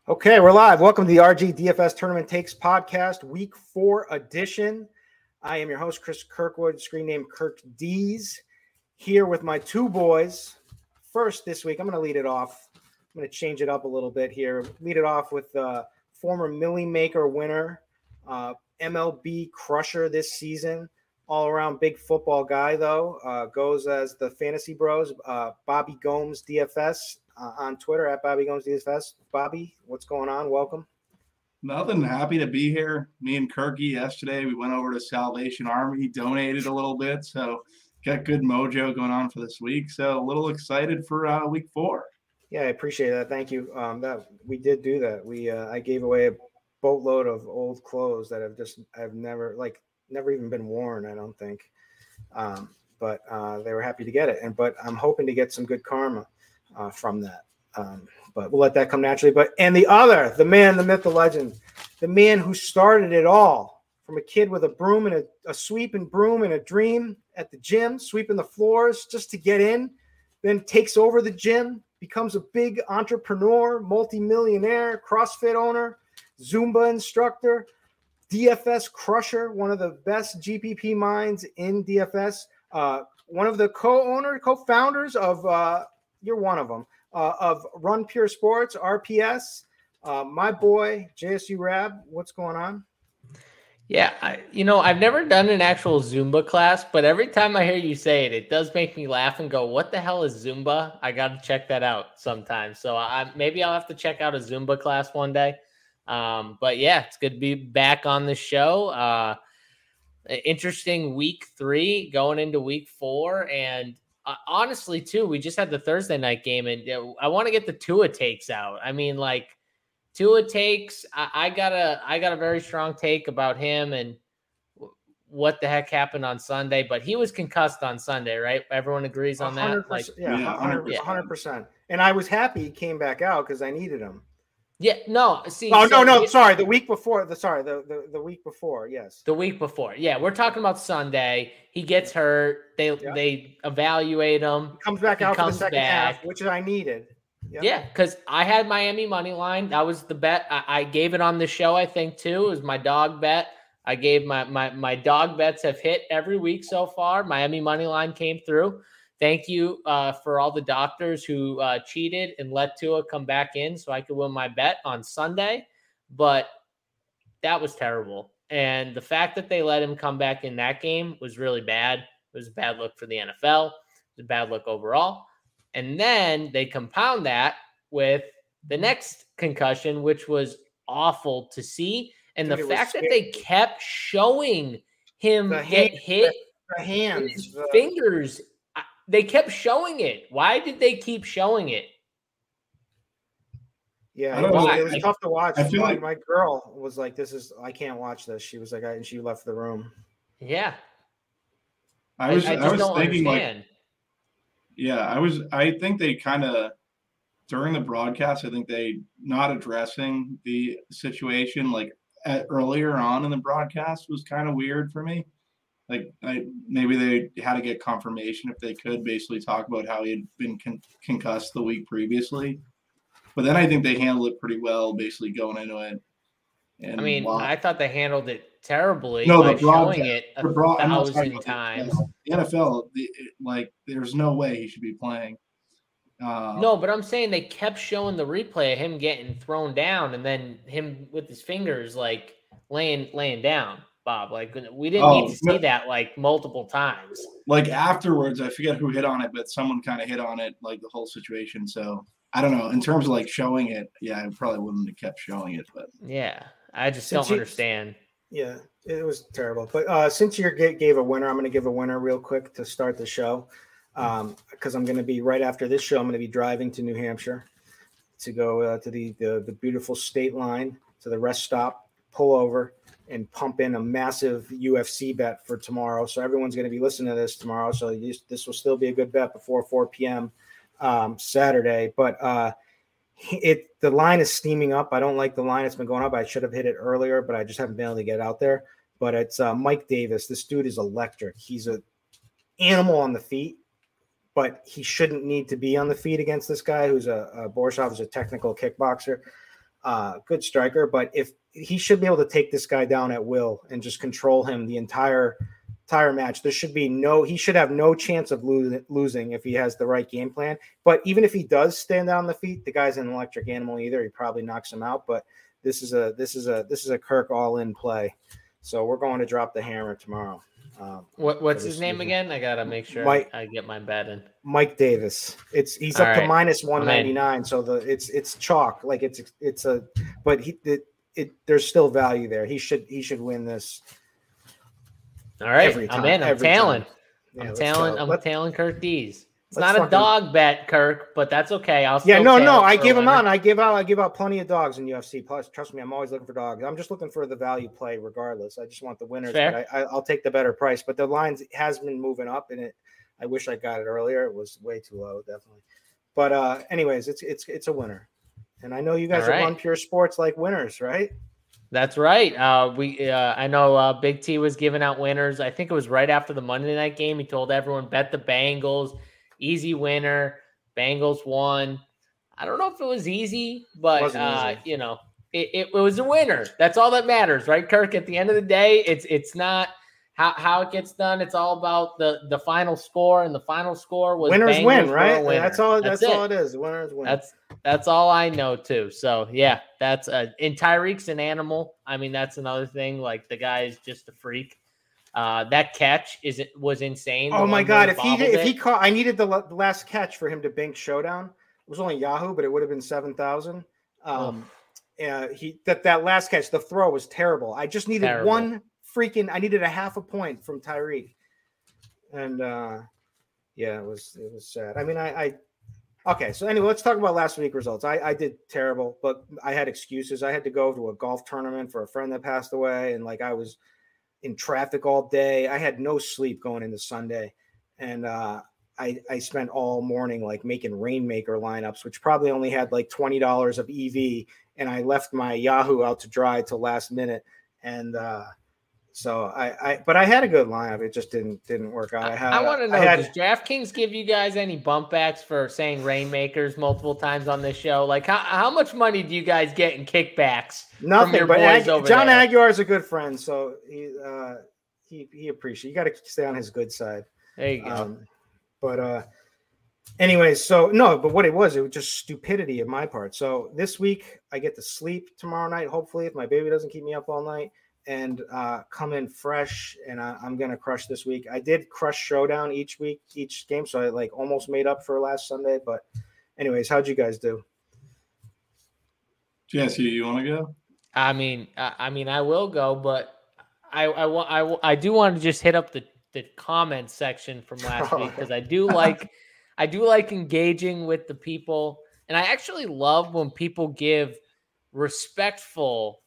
Okay, we're live. Welcome to the RG DFS Tournament Takes Podcast, Week 4 edition. I am your host, Chris Kirkwood, screen name Kirk D's, here with my two boys. First this week, I'm going to lead it off. I'm going to change it up a little bit here. Lead it off with former Millie Maker winner, MLB crusher this season, all-around big football guy, though. Goes as the Fantasy Bros, Bobby Gomes DFS. On Twitter at Bobby Gomes DFS. Bobby, what's going on? Welcome. Nothing. Happy to be here. Me and Kirky yesterday, we went over to Salvation Army, donated a little bit, so got good mojo going on for this week. So a little excited for week 4. Yeah, I appreciate that. Thank you. That we did do that. I gave away a boatload of old clothes that I've never even been worn, I don't think. But they were happy to get it, but I'm hoping to get some good karma from that. But we'll let that come naturally. And the man, the myth, the legend, the man who started it all from a kid with a broom and a sweeping broom and a dream at the gym, sweeping the floors just to get in, then takes over the gym, becomes a big entrepreneur, multimillionaire, CrossFit owner, Zumba instructor, DFS crusher, one of the best GPP minds in DFS, one of the co-founders of you're one of them, of Run Pure Sports, RPS. My boy, JSU Rab, what's going on? Yeah, I've never done an actual Zumba class, but every time I hear you say it, it does make me laugh and go, what the hell is Zumba? I got to check that out sometime. So maybe I'll have to check out a Zumba class one day. But yeah, it's good to be back on the show. Interesting week 3 going into week 4. And honestly, too, we just had the Thursday night game, and I want to get the Tua takes out. I mean, Tua takes. I got a very strong take about him and what the heck happened on Sunday. But he was concussed on Sunday, right? Everyone agrees on that. 100%. And I was happy he came back out because I needed him. Yeah, no. See, sorry. The week before. The week before. Yes. The week before. Yeah, we're talking about Sunday. He gets hurt. They evaluate him. He comes back out for the second half, which I needed. Yep. Yeah, because I had Miami money line. That was the bet. I gave it on the show, I think, too. It was my dog bet. I gave my dog bets have hit every week so far. Miami money line came through. Thank you for all the doctors who cheated and let Tua come back in so I could win my bet on Sunday. But that was terrible. And the fact that they let him come back in that game was really bad. It was a bad look for the NFL. It was a bad look overall. And then they compound that with the next concussion, which was awful to see. And the fact that they kept showing him hit the hands, the fingers. They kept showing it. Why did they keep showing it? Yeah, it was tough to watch. I feel like my girl was like, I can't watch this. She was like, and she left the room. Yeah. I was thinking understand. I think they kind of, during the broadcast, I think they not addressing the situation earlier on in the broadcast was kind of weird for me. Maybe they had to get confirmation if they could basically talk about how he had been concussed the week previously. But then I think they handled it pretty well, basically going into it. And I thought they handled it terribly by showing it 1,000 times. The NFL, there's no way he should be playing. No, but I'm saying they kept showing the replay of him getting thrown down and then him with his fingers laying down. Bob, we didn't need to see that multiple times. Afterwards, I forget who hit on it, but someone kind of hit on it, the whole situation. So I don't know. In terms of showing it, yeah, I probably wouldn't have kept showing it. But yeah, I just don't understand. Yeah, it was terrible. But since you gave a winner, I'm going to give a winner real quick to start the show. Because I'm going to be right after this show, I'm going to be driving to New Hampshire to go to the beautiful state line, to the rest stop, pull over, and pump in a massive UFC bet for tomorrow. So everyone's going to be listening to this tomorrow. So this will still be a good bet before 4 p.m. Saturday. But the line is steaming up. I don't like the line. It's been going up. I should have hit it earlier, but I just haven't been able to get out there. But it's Mike Davis. This dude is electric. He's an animal on the feet, but he shouldn't need to be on the feet against this guy who's Borisov is a technical kickboxer. good striker, but if he should be able to take this guy down at will and just control him the entire match. He should have no chance of losing if he has the right game plan. But even if he does stand down the feet, the guy's an electric animal either. He probably knocks him out. But this is a Kirk all in play. So we're going to drop the hammer tomorrow. What's his name again? I gotta make sure I get my bet in. Mike Davis. He's up to minus 199. So it's chalk. Like there's still value there. He should win this. All right, I'm in. I'm tailing. I'm tailing Kirk D's. It's not a dog bet, Kirk, but that's okay. I give him out. I give out plenty of dogs in UFC. Plus, trust me, I'm always looking for dogs. I'm just looking for the value play, regardless. I just want the winners. But I'll take the better price. But the lines has been moving up, and I wish I got it earlier. It was way too low, definitely. But anyways, it's a winner, and I know you guys are on Pure Sports like winners, right? That's right. I know Big T was giving out winners. I think it was right after the Monday night game. He told everyone bet the Bengals, easy winner. Bengals won. I don't know if it was easy, but it was a winner. That's all that matters, right, Kirk? At the end of the day, it's not how it gets done. It's all about the final score, and the final score was winners Bengals win, right? That's all it is. Winners win. That's all I know too. So yeah, that's and Tyreek's an animal. I mean, that's another thing. Like the guy is just a freak. That catch was insane. Oh my God! If he caught, I needed the last catch for him to bank showdown. It was only Yahoo, but it would have been 7,000. That last catch, the throw was terrible. I just needed I needed a half a point from Tyreek, and it was sad. I mean, okay. So anyway, let's talk about last week's results. I did terrible, but I had excuses. I had to go to a golf tournament for a friend that passed away, and I was in traffic all day. I had no sleep going into Sunday, and I spent all morning making Rainmaker lineups, which probably only had $20 of EV, and I left my Yahoo out to dry till last minute, and so but I had a good lineup. It just didn't work out. I want to know, does DraftKings give you guys any bump backs for saying Rainmakers multiple times on this show? How much money do you guys get in kickbacks? Nothing, from your but boys over John there? Aguilar is a good friend, so he appreciates. You got to stay on his good side. There you go. But anyways, so no, but what it was just stupidity on my part. So this week I get to sleep tomorrow night, hopefully, if my baby doesn't keep me up all night, and come in fresh, and I'm going to crush this week. I did crush showdown each game, so I almost made up for last Sunday. But anyways, how'd you guys do? Jesse, you want to go? I mean, I will go, but I do want to just hit up the comment section from last week, because I do like engaging with the people, and I actually love when people give respectful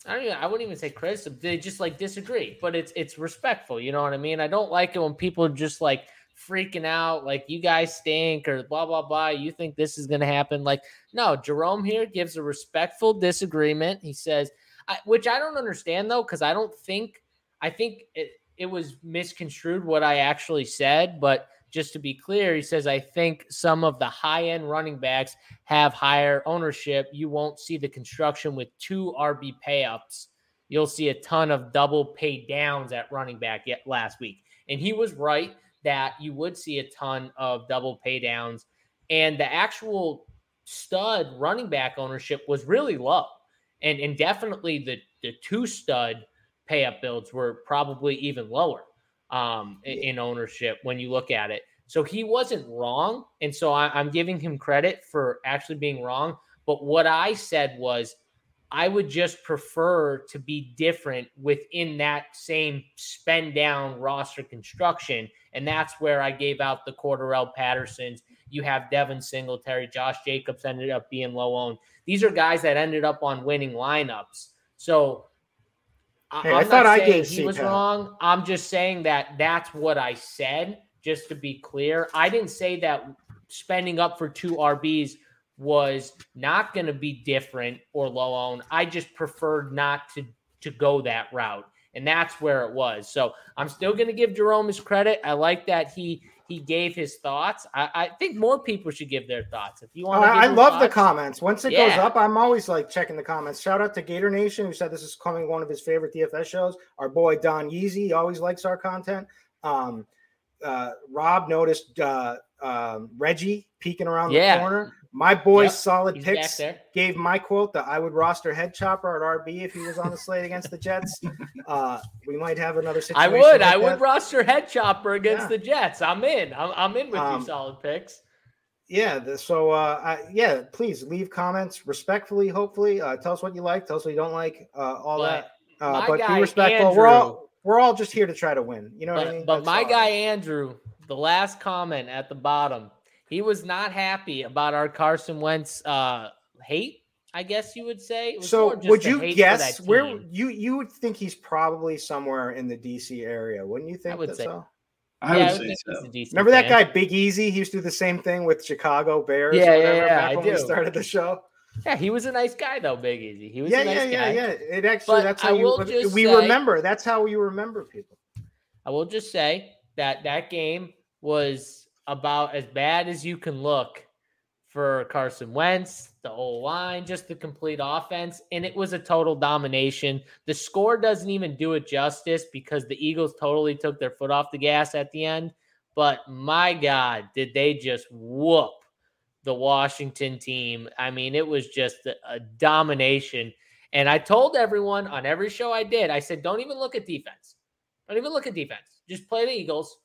I wouldn't even say criticism. They just disagree, but it's respectful. You know what I mean? I don't like it when people are just freaking out, you guys stink or blah, blah, blah. You think this is going to happen? No, Jerome here gives a respectful disagreement. He says, which I don't understand though, because I think it was misconstrued what I actually said, but just to be clear, he says, I think some of the high-end running backs have higher ownership. You won't see the construction with 2 RB payups. You'll see a ton of double pay downs at running back last week. And he was right that you would see a ton of double pay downs. And the actual stud running back ownership was really low. And definitely the 2 stud pay up builds were probably even lower in ownership when you look at it. So he wasn't wrong. And so I'm giving him credit for actually being wrong. But what I said was, I would just prefer to be different within that same spend down roster construction. And that's where I gave out the Cordarrelle Pattersons. You have Devin Singletary, Josh Jacobs ended up being low owned. These are guys that ended up on winning lineups. So I'm not saying he was wrong. I'm just saying that that's what I said, just to be clear. I didn't say that spending up for 2 RBs was not going to be different or low owned. I just preferred not to go that route. And that's where it was. So I'm still going to give Jerome his credit. I like that he he gave his thoughts. I think more people should give their thoughts. If you want, I love the thoughts, comments. Once it goes up, I'm always like checking the comments. Shout out to Gator Nation, who said this is coming one of his favorite DFS shows. Our boy Don Yeezy always likes our content. Rob noticed Reggie peeking around the corner. My boy's solid picks gave my quote that I would roster head chopper at RB if he was on the slate against the Jets. We might have another situation. I would roster head chopper against the Jets. I'm in. I'm in with you. Solid picks. Yeah. Please leave comments respectfully. Hopefully, tell us what you like. Tell us what you don't like. But be respectful. Andrew, we're all just here to try to win. You know what I mean? But my guy Andrew, the last comment at the bottom, he was not happy about our Carson Wentz hate, I guess you would say. So would you guess where you would think he's probably somewhere in the DC area? Wouldn't you think? I would say so. I would say so. Remember that guy Big Easy? He used to do the same thing with Chicago Bears. Back when we started the show. Yeah, he was a nice guy though, Big Easy. He was a nice guy. Yeah. It actually that's how remember. That's how you remember people. I will just say that game was about as bad as you can look for Carson Wentz, the O-line, just the complete offense, and it was a total domination. The score doesn't even do it justice because the Eagles totally took their foot off the gas at the end, but my God, did they just whoop the Washington team. I mean, it was just a domination, and I told everyone on every show I did, I said, don't even look at defense. Don't even look at defense. Just play the Eagles.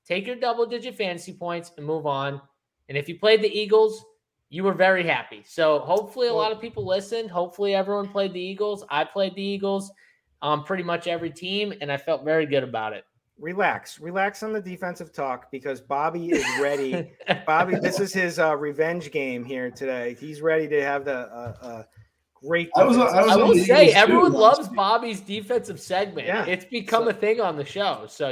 Take your double-digit fantasy points and move on. And if you played the Eagles, you were very happy. So hopefully a lot of people listened. Hopefully everyone played the Eagles. I played the Eagles on pretty much every team, and I felt very good about it. Relax on the defensive talk because Bobby is ready. Bobby, this is his revenge game here today. He's ready to have the great. I will say everyone loves Bobby's defensive segment. Yeah. It's become a thing on the show. So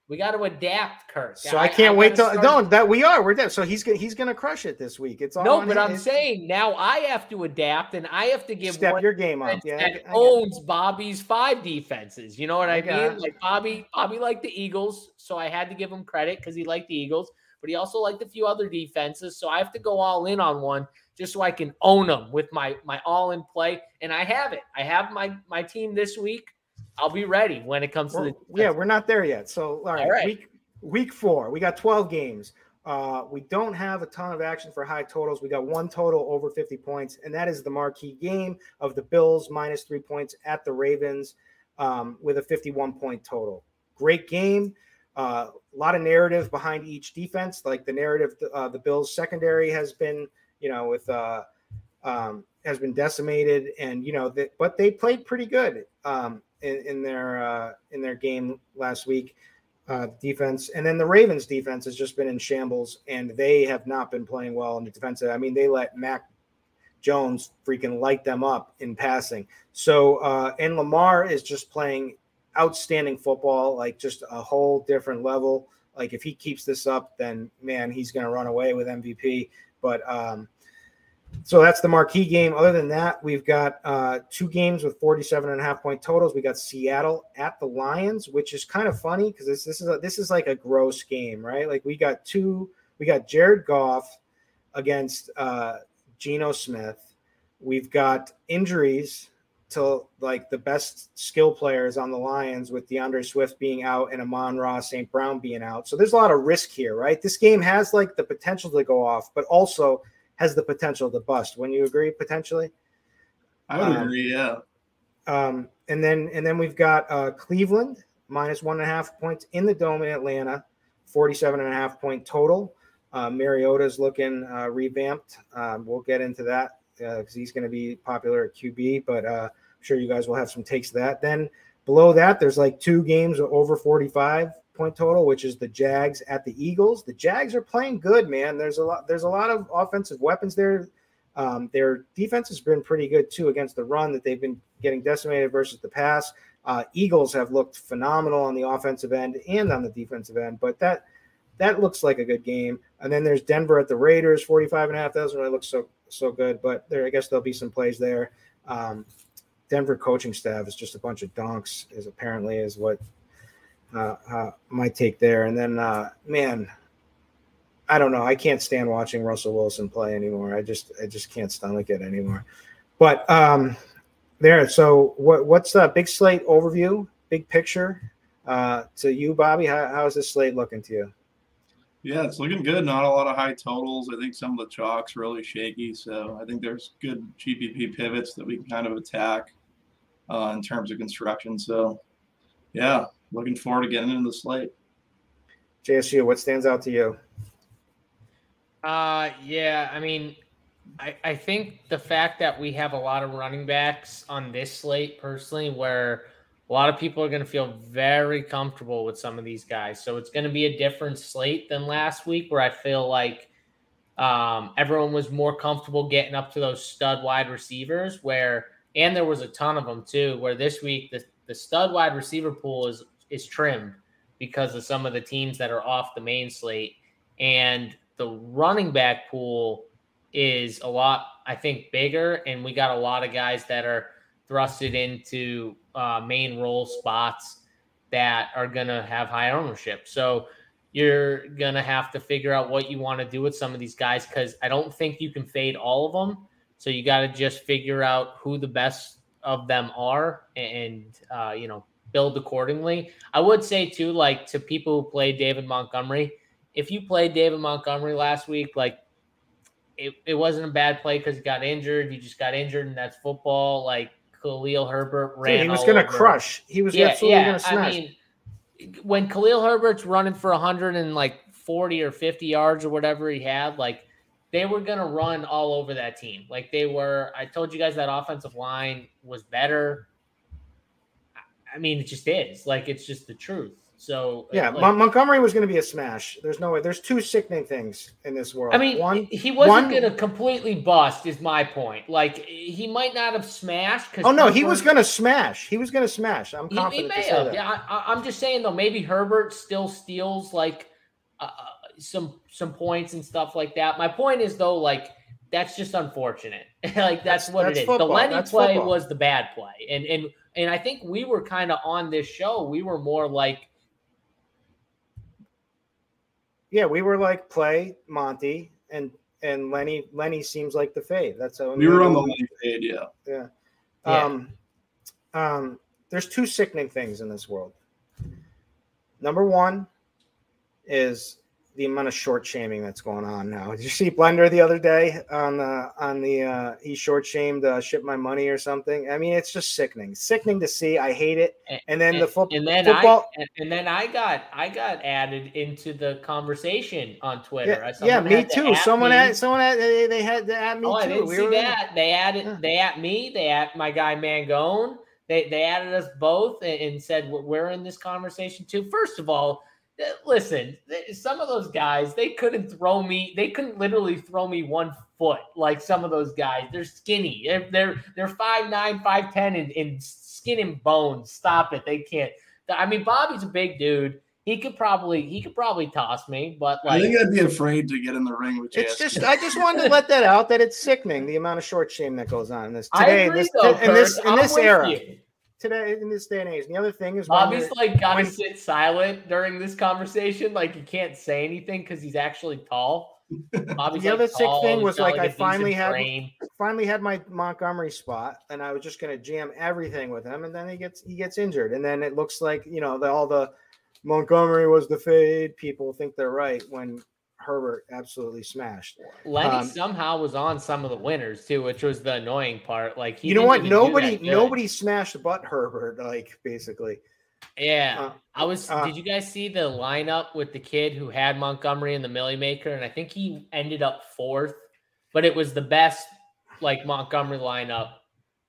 we gotta adapt, Kirk. So I can't wait till we're there. So he's gonna crush it this week. It's all I'm saying now I have to adapt and I have to give your game up. Yeah, owns Bobby's 5 defenses. You know what I mean? Like Bobby liked the Eagles, so I had to give him credit because he liked the Eagles, but he also liked a few other defenses. So I have to go all in on one just so I can own them with my all in play. And I have it. I have my team this week. I'll be ready when it comes to the defense. Yeah, we're not there yet. So all right. Week 4, we got 12 games. We don't have a ton of action for high totals. We got one total over 50 points, and that is the marquee game of the Bills -3 points at the Ravens with a 51-point total. Great game. A lot of narrative behind each defense. Like the narrative, the Bills secondary has been, has been decimated, and but they played pretty good in their game last week. Defense, and then the Ravens defense has just been in shambles, and they have not been playing well in the defensive. I mean, they let Mac Jones freaking light them up in passing. So, and Lamar is just playing outstanding football, like just a whole different level. Like if he keeps this up, then man, he's going to run away with MVP. But so that's the marquee game. Other than that, we've got 2 games with 47.5-point totals. We got Seattle at the Lions, which is kind of funny because this is like a gross game, right? Like we got Jared Goff against Geno Smith. We've got injuries to like the best skill players on the Lions with DeAndre Swift being out and Amon-Ra St. Brown being out. So there's a lot of risk here, right? This game has like the potential to go off, but also has the potential to bust. Wouldn't you agree? Potentially, I would agree. Yeah. And then we've got Cleveland -1.5 points in the Dome in Atlanta, 47.5-point total. Mariota's looking revamped. We'll get into that because he's going to be popular at QB. But I'm sure you guys will have some takes to that. Then below that, there's like 2 games over 45-point total, which is the Jags at the Eagles. The Jags are playing good, man. There's a lot of offensive weapons there. Their defense has been pretty good too against the run that they've been getting decimated versus the pass. Eagles have looked phenomenal on the offensive end and on the defensive end, but that looks like a good game. And then there's Denver at the Raiders, 45.5. Doesn't really look so good, but I guess there'll be some plays there. Denver coaching staff is just a bunch of donks, is what my take there. And then, man, I don't know. I can't stand watching Russell Wilson play anymore. I just can't stomach it anymore. But there. So what's the big slate overview, big picture to you, Bobby? How's this slate looking to you? Yeah, it's looking good. Not a lot of high totals. I think some of the chalk's really shaky. So I think there's good GPP pivots that we can kind of attack in terms of construction. So, yeah, looking forward to getting into the slate. JSU, what stands out to you? Yeah, I mean, I think the fact that we have a lot of running backs on this slate personally, where a lot of people are going to feel very comfortable with some of these guys. So it's going to be a different slate than last week, where I feel like everyone was more comfortable getting up to those stud wide receivers, and there was a ton of them too, where this week the stud wide receiver pool is trimmed because of some of the teams that are off the main slate. And the running back pool is a lot, I think, bigger, and we got a lot of guys that are thrusted into main role spots that are going to have high ownership. So you're going to have to figure out what you want to do with some of these guys, because I don't think you can fade all of them. So you got to just figure out who the best of them are and build accordingly. I would say too, like to people who played David Montgomery, if you played David Montgomery last week, like it wasn't a bad play because he got injured. He just got injured, and that's football. Like Khalil Herbert ran. Dude, he was going to crush. He was absolutely going to smash. I mean, when Khalil Herbert's running for 140 or 50 yards or whatever he had, like they were going to run all over that team. Like they were. I told you guys that offensive line was better. I mean, it just is. Like it's just the truth. So yeah, Montgomery was going to be a smash. There's no way. There's two sickening things in this world. I mean, he wasn't going to completely bust, is my point. Like he might not have smashed. He was going to smash. He was going to smash. I'm confident. He may have. Yeah, I'm just saying though. Maybe Herbert still steals like some points and stuff like that. My point is though, like that's just unfortunate. Like that's what it is. Football. The Lenny play was the bad play, and I think we were kind of on this show. We were more like. Yeah, we were like play Monty and Lenny. Lenny seems like the fade. That's how we were on the Lenny fade. Yeah. There's two sickening things in this world. Number one is the amount of short shaming that's going on now. Did you see Blender the other day on the he short shamed Ship My Money or something? I mean, it's just sickening to see. I hate it. And then football. And then I got added into the conversation on Twitter. Me too. Someone had they had to add me too. I didn't see that. They at me. They at my guy Mangone. They added us both and said we're in this conversation too. First of all, listen, some of those guys, they couldn't literally throw me 1 foot. Like some of those guys, they're skinny. They're 5'9", 5'10", and skin and bones. Stop it. They can't. I mean, Bobby's a big dude. He could probably toss me, but like, I think I'd be afraid to get in the ring with you. I just wanted to let that out that it's sickening the amount of short shame that goes on in this today. In this era. Today in this day and age. And the other thing is Bobby's gotta sit silent during this conversation. Like he can't say anything because he's actually tall. Bobby's the other sick thing was like I finally had my Montgomery spot, and I was just gonna jam everything with him, and then he gets injured, and then it looks like all the Montgomery was the fade. People think they're right when Herbert absolutely smashed. Lenny somehow was on some of the winners too, which was the annoying part. Like nobody smashed but Herbert, like basically. Yeah, did you guys see the lineup with the kid who had Montgomery in the Millie Maker? And I think he ended up 4th, but it was the best like Montgomery lineup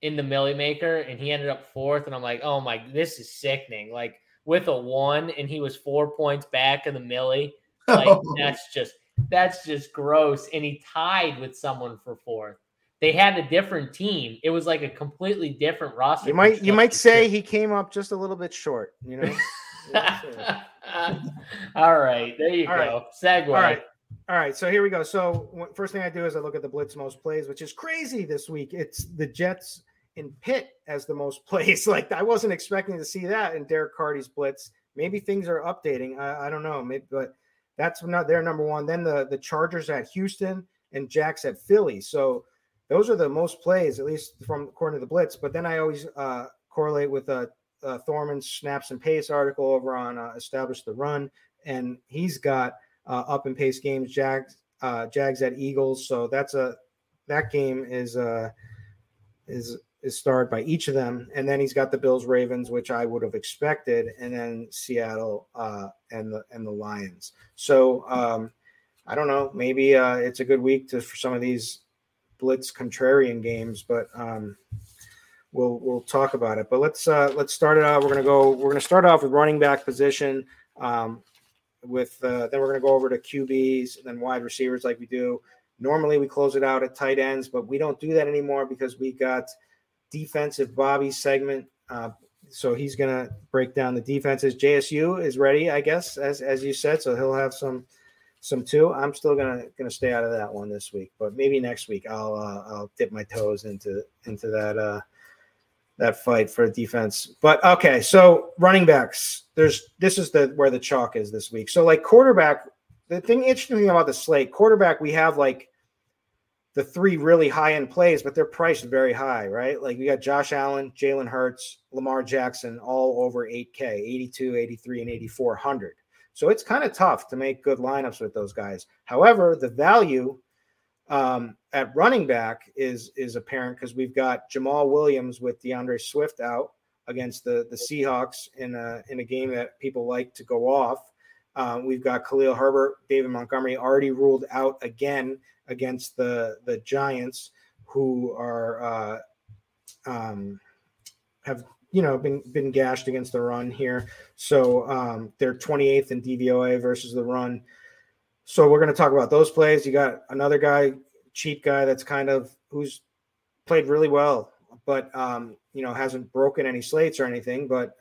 in the Millie Maker, and he ended up 4th. And I'm like, oh my, this is sickening. Like with a 1, and he was 4 points back in the Millie. Like that's just gross. And he tied with someone for 4th. They had a different team. It was like a completely different roster. You might say he came up just a little bit short, All right, there you go. Segue. All right. So here we go. So first thing I do is I look at the Blitz most plays, which is crazy this week. It's the Jets in Pitt as the most plays. Like I wasn't expecting to see that in Derek Carty's Blitz. maybe things are updating. I don't know, maybe, but that's not their number one. Then the Chargers at Houston and Jacks at Philly. So those are the most plays, at least from according to the Blitz. But then I always correlate with Thorman's Snaps and Pace article over on Establish the Run, and he's got up and pace games, Jags at Eagles. So that game is starred by each of them, and then he's got the Bills Ravens, which I would have expected, and then Seattle and the Lions. So I don't know, maybe it's a good week for some of these blitz contrarian games, but we'll talk about it. But let's start it out. We're gonna start off with running back position. Then we're gonna go over to QBs and then wide receivers like we do. Normally we close it out at tight ends, but we don't do that anymore because we got defensive Bobby segment. So he's gonna break down the defenses. JSU is ready, I guess, as you said. So he'll have some too. I'm still gonna stay out of that one this week, but maybe next week I'll dip my toes into that fight for defense. But okay, so running backs. This is where the chalk is this week. So like quarterback, the interesting thing about the slate, quarterback, we have like the three really high-end plays, but they're priced very high, right? Like we got Josh Allen, Jalen Hurts, Lamar Jackson, all over 8K, 82, 83, and 8,400. So it's kind of tough to make good lineups with those guys. However, the value at running back is apparent because we've got Jamal Williams with DeAndre Swift out against the Seahawks in a game that people like to go off. We've got Khalil Herbert, David Montgomery already ruled out again against the Giants, who are have been gashed against the run here. So they're 28th in DVOA versus the run. So we're going to talk about those plays. You got another guy, cheap guy that's who's played really well, but hasn't broken any slates or anything, but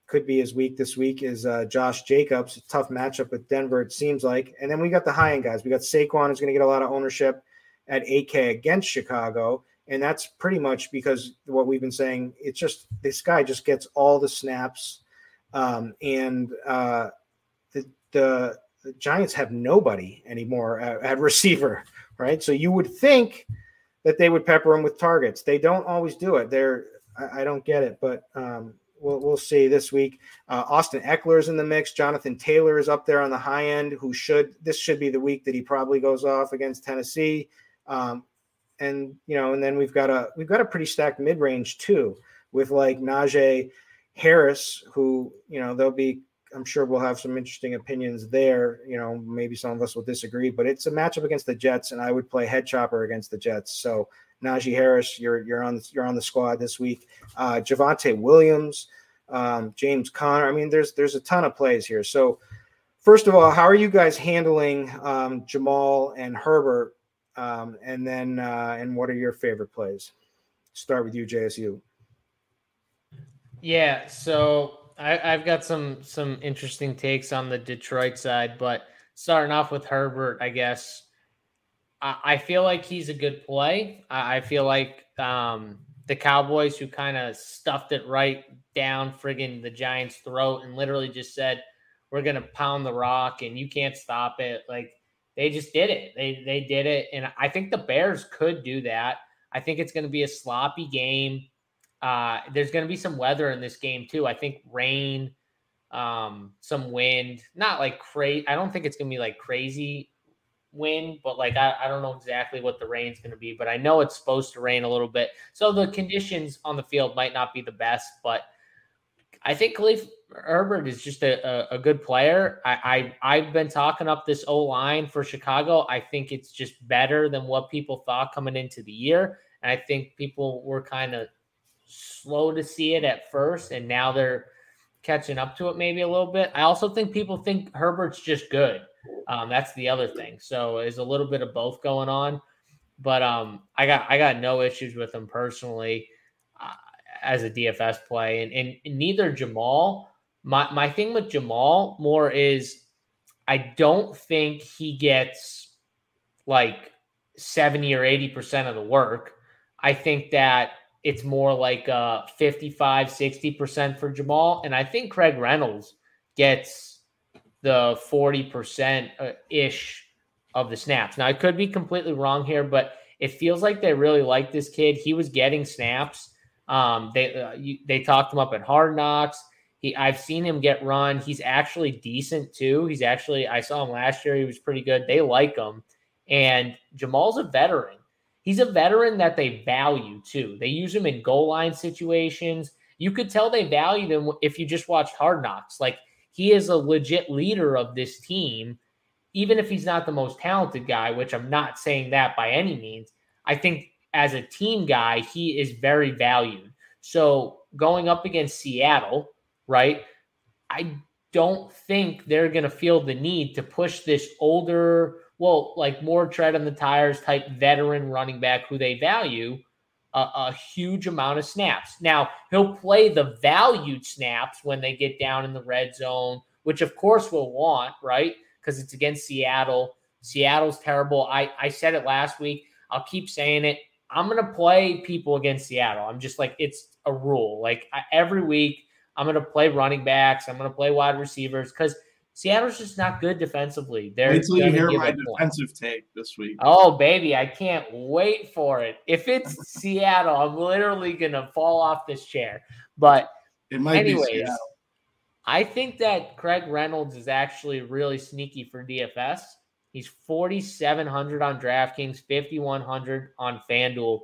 could be his week this week is Josh Jacobs. A tough matchup with Denver, it seems like. And then we got the high-end guys. We got Saquon, who's going to get a lot of ownership at 8K against Chicago. And that's pretty much because what we've been saying, it's just this guy just gets all the snaps. And the Giants have nobody anymore at receiver, right? So you would think that they would pepper him with targets. They don't always do it. I don't get it, but we'll see this week. Austin Eckler is in the mix. Jonathan Taylor is up there on the high end. This should be the week that he probably goes off against Tennessee. And then we've got a pretty stacked mid range too, with like Najee Harris, who I'm sure we'll have some interesting opinions there. Maybe some of us will disagree, but it's a matchup against the Jets, and I would play head chopper against the Jets. So Najee Harris, you're on the squad this week. Javonte Williams, James Conner. I mean, there's a ton of plays here. So first of all, how are you guys handling Jamal and Herbert? And what are your favorite plays? Start with you, JSU. Yeah, so I've got some interesting takes on the Detroit side, but starting off with Herbert, I guess I feel like he's a good play. I feel like the Cowboys, who kind of stuffed it right down friggin' the Giants' throat and literally just said, we're going to pound the rock and you can't stop it. Like, they just did it. They did it. And I think the Bears could do that. I think it's going to be a sloppy game. There's going to be some weather in this game too. I think rain, some wind, not like crazy. I don't think it's going to be like crazy wind, but like, I don't know exactly what the rain's going to be, but I know it's supposed to rain a little bit. So the conditions on the field might not be the best, but I think Khalil Herbert is just a good player. I've been talking up this O-line for Chicago. I think it's just better than what people thought coming into the year. And I think people were kind of slow to see it at first, and now they're catching up to it maybe a little bit. I also think people think Herbert's just good. That's the other thing. So there's a little bit of both going on. But I got no issues with him personally as a DFS play. And neither Jamal. My thing with Jamal more is I don't think he gets like 70 or 80% of the work. I think that it's more like 55, 60% for Jamal. And I think Craig Reynolds gets the 40%-ish of the snaps. Now, I could be completely wrong here, but it feels like they really like this kid. He was getting snaps. They talked him up at Hard Knocks. I've seen him get run. He's actually decent too. I saw him last year. He was pretty good. They like him. And Jamal's a veteran. He's a veteran that they value too. They use him in goal line situations. You could tell they valued him if you just watched Hard Knocks. Like, he is a legit leader of this team, even if he's not the most talented guy, which I'm not saying that by any means. I think as a team guy, he is very valued. So going up against Seattle, right, I don't think they're going to feel the need to push this older, more tread on the tires type veteran running back who they value a huge amount of snaps. Now, he'll play the valued snaps when they get down in the red zone, which of course we'll want, right? Because it's against Seattle. Seattle's terrible. I said it last week. I'll keep saying it. I'm going to play people against Seattle. I'm just like, it's a rule. Like, every week I'm going to play running backs. I'm going to play wide receivers because Seattle's just not good defensively. Wait till you hear my defensive take this week. Oh, baby, I can't wait for it. If it's Seattle, I'm literally going to fall off this chair. But it might be anyways, Seattle. I think that Craig Reynolds is actually really sneaky for DFS. He's 4,700 on DraftKings, 5,100 on FanDuel.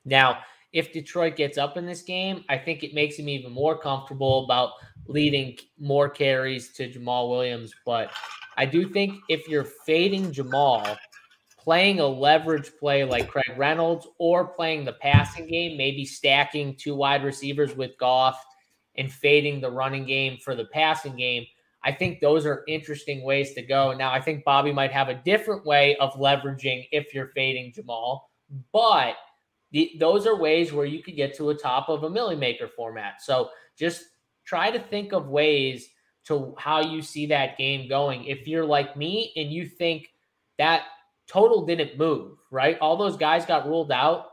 Now, if Detroit gets up in this game, I think it makes him even more comfortable about leading more carries to Jamal Williams. But I do think if you're fading Jamal, playing a leverage play like Craig Reynolds or playing the passing game, maybe stacking two wide receivers with Goff and fading the running game for the passing game, I think those are interesting ways to go. Now, I think Bobby might have a different way of leveraging if you're fading Jamal, but those are ways where you could get to a top of a Millie Maker format. So just try to think of ways to how you see that game going. If you're like me and you think that total didn't move, right? All those guys got ruled out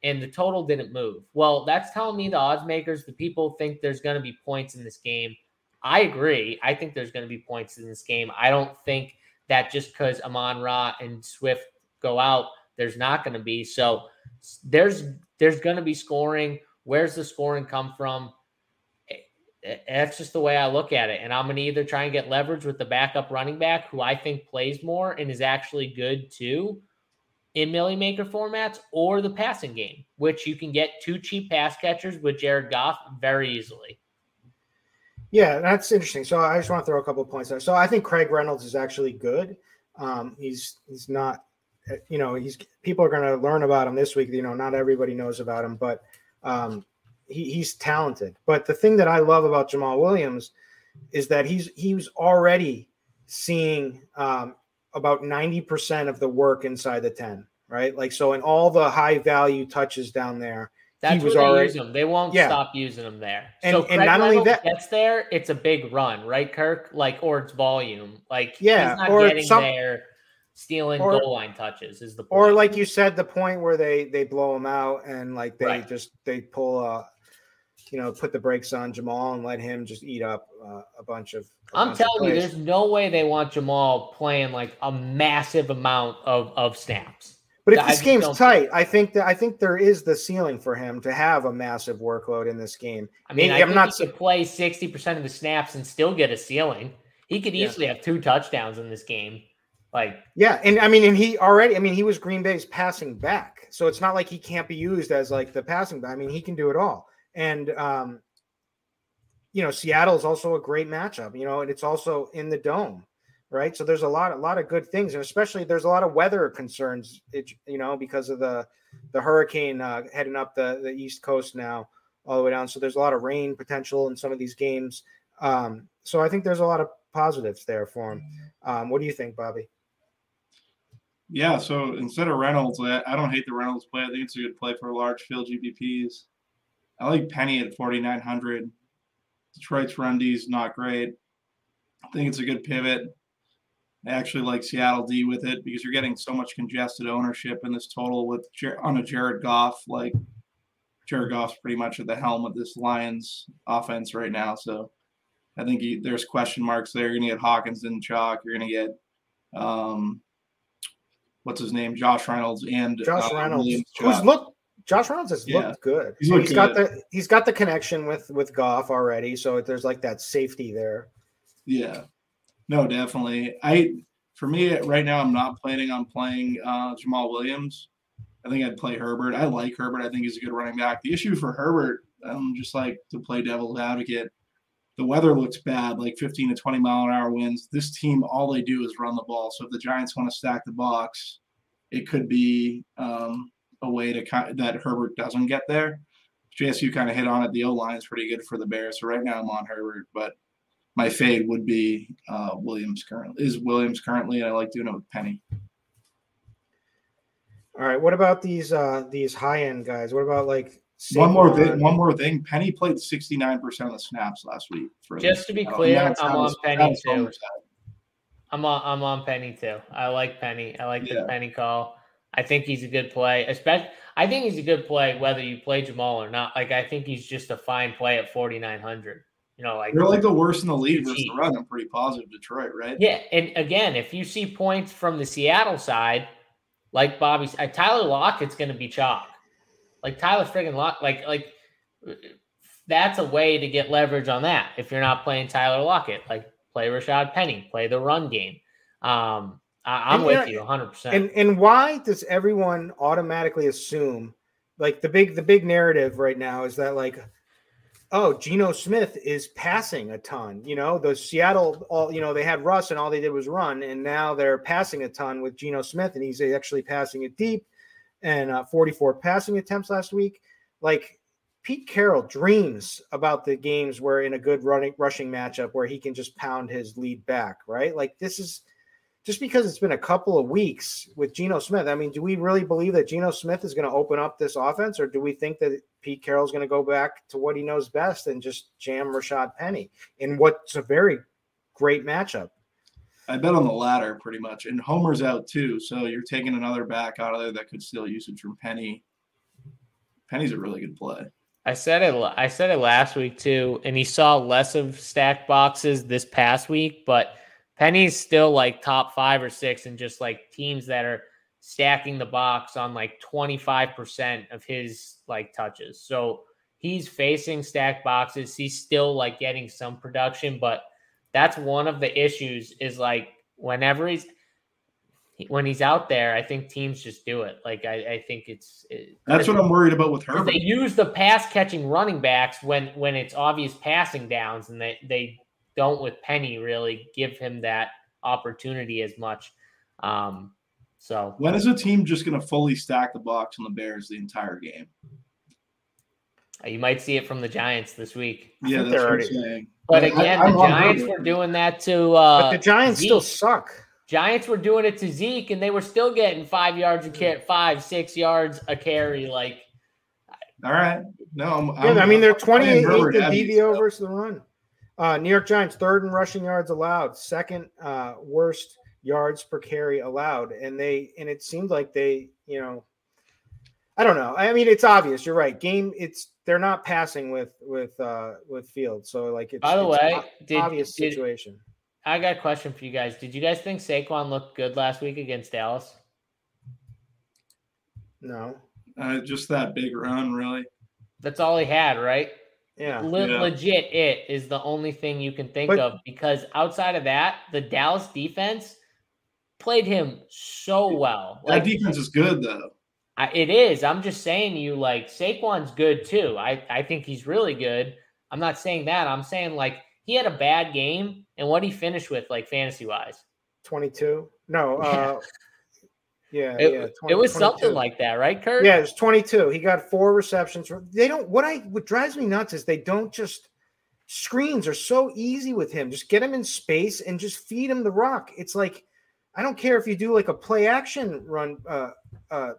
and the total didn't move. Well, that's telling me the odds makers, the people think there's going to be points in this game. I agree. I think there's going to be points in this game. I don't think that just because Amon-Ra and Swift go out, there's not going to be. So there's going to be scoring. Where's the scoring come from? That's just the way I look at it. And I'm going to either try and get leverage with the backup running back, who I think plays more and is actually good too in Millie Maker formats, or the passing game, which you can get two cheap pass catchers with Jared Goff very easily. Yeah, that's interesting. So I just want to throw a couple of points there. So I think Craig Reynolds is actually good. He's not, people are going to learn about him this week. Not everybody knows about him, but he's talented. But the thing that I love about Jamal Williams is that he was already seeing about 90% of the work inside the 10, right? Like, so in all the high value touches down there, that's where they use him. They won't stop using him there. And, so and not only that, gets there, it's a big run, right, Kirk? Like, or it's volume. Like, he's not or getting there, stealing goal line touches is the point. Or like you said, the point where they blow him out and like they pull put the brakes on Jamal and let him just eat up a bunch of. I'm telling you, there's no way they want Jamal playing like a massive amount of snaps. But if this game's tight, I think there is the ceiling for him to have a massive workload in this game. I mean, I think he could play 60% of the snaps and still get a ceiling. He could easily have 2 touchdowns in this game. He was Green Bay's passing back, so it's not like he can't be used as like the passing back. I mean, he can do it all. And Seattle is also a great matchup. And it's also in the dome. Right. So there's a lot of good things. And especially there's a lot of weather concerns, because of the hurricane heading up the East Coast now all the way down. So there's a lot of rain potential in some of these games. So I think there's a lot of positives there for him. What do you think, Bobby? Yeah. So instead of Reynolds, I don't hate the Reynolds play. I think it's a good play for large field GPPs. I like Penny at 4,900. Detroit's run D is not great. I think it's a good pivot. I actually like Seattle D with it because you're getting so much congested ownership in this total on a Jared Goff. Like, Jared Goff's pretty much at the helm of this Lions offense right now. So I think there's question marks there. You're going to get Hawkins and Chalk. You're going to get, what's his name? Josh Reynolds and Josh Reynolds, Josh Reynolds has looked good. He's got the connection with Goff already. So there's like that safety there. Yeah, no, definitely. For me right now, I'm not planning on playing Jamal Williams. I think I'd play Herbert. I like Herbert. I think he's a good running back. The issue for Herbert, just like to play devil's advocate, the weather looks bad, like 15 to 20 mile an hour winds. This team, all they do is run the ball. So if the Giants want to stack the box, it could be a way that Herbert doesn't get there. JSU kind of hit on it. The O-line is pretty good for the Bears. So right now I'm on Herbert, but my fade would be Williams currently, and I like doing it with Penny. All right. What about these high end guys? What about like one more thing? Penny played 69% of the snaps last week. Just to be clear, I'm on Penny too. I'm on Penny too. I like Penny. I like the Penny call. I think he's a good play. I think he's a good play whether you play Jamal or not. Like I think he's just a fine play at 4,900. They're like the worst in the league versus the run. I'm pretty positive Detroit, right? Yeah, and again, if you see points from the Seattle side, like Bobby said, Tyler Lockett's going to be chalk. Like Tyler friggin' Lockett, like that's a way to get leverage on that. If you're not playing Tyler Lockett, like play Rashad Penny, play the run game. I'm with you 100%. And why does everyone automatically assume, like the big narrative right now is that like, oh, Geno Smith is passing a ton. The Seattle, they had Russ and all they did was run, and now they're passing a ton with Geno Smith, and he's actually passing it deep, and 44 passing attempts last week. Like Pete Carroll dreams about the games where in a good rushing matchup where he can just pound his lead back, right? Like this is just because it's been a couple of weeks with Geno Smith. I mean, do we really believe that Geno Smith is going to open up this offense, or do we think that Pete Carroll's going to go back to what he knows best and just jam Rashad Penny in what's a very great matchup? I bet on the latter pretty much. And Homer's out too, so you're taking another back out of there that could steal usage from Penny. Penny's a really good play. I said it last week too, and he saw less of stacked boxes this past week, but Penny's still like top 5 or 6 and just like teams that are stacking the box on like 25% of his like touches. So he's facing stacked boxes. He's still like getting some production, but that's one of the issues is like when he's out there, I think teams just do it. Like I think that's what I'm worried about with Herbert. They use the pass catching running backs when it's obvious passing downs, and they don't with Penny really give him that opportunity as much. So when is a team just going to fully stack the box on the Bears the entire game? You might see it from the Giants this week. Yeah, that's what I'm saying. But again, the Giants were doing that to but the Giants Zeke. Still suck. Giants were doing it to Zeke, and they were still getting 5 yards a carry, 5-6 yards a carry. Like, all right, no, I mean they're 28th in DVO versus the run. New York Giants 3rd in rushing yards allowed, 2nd worst yards per carry allowed, and it seemed like they, I don't know. I mean, it's obvious. You're right. They're not passing with Fields, so like it's. By the way, obvious situation. I got a question for you guys. Did you guys think Saquon looked good last week against Dallas? No. Just that big run, really. That's all he had, right? Yeah. Legit, it is the only thing you can think of, because outside of that, the Dallas defense played him so well. That defense is good, though. It is. I'm just saying like Saquon's good too. I think he's really good. I'm not saying that. I'm saying like he had a bad game, and what he finished with like fantasy wise. 22. No. Yeah. It was 22. Something like that, right, Kurt? Yeah, it was 22. He got 4 receptions. They don't. What drives me nuts is they don't just. Screens are so easy with him. Just get him in space and just feed him the rock. It's like, I don't care if you do like a play action run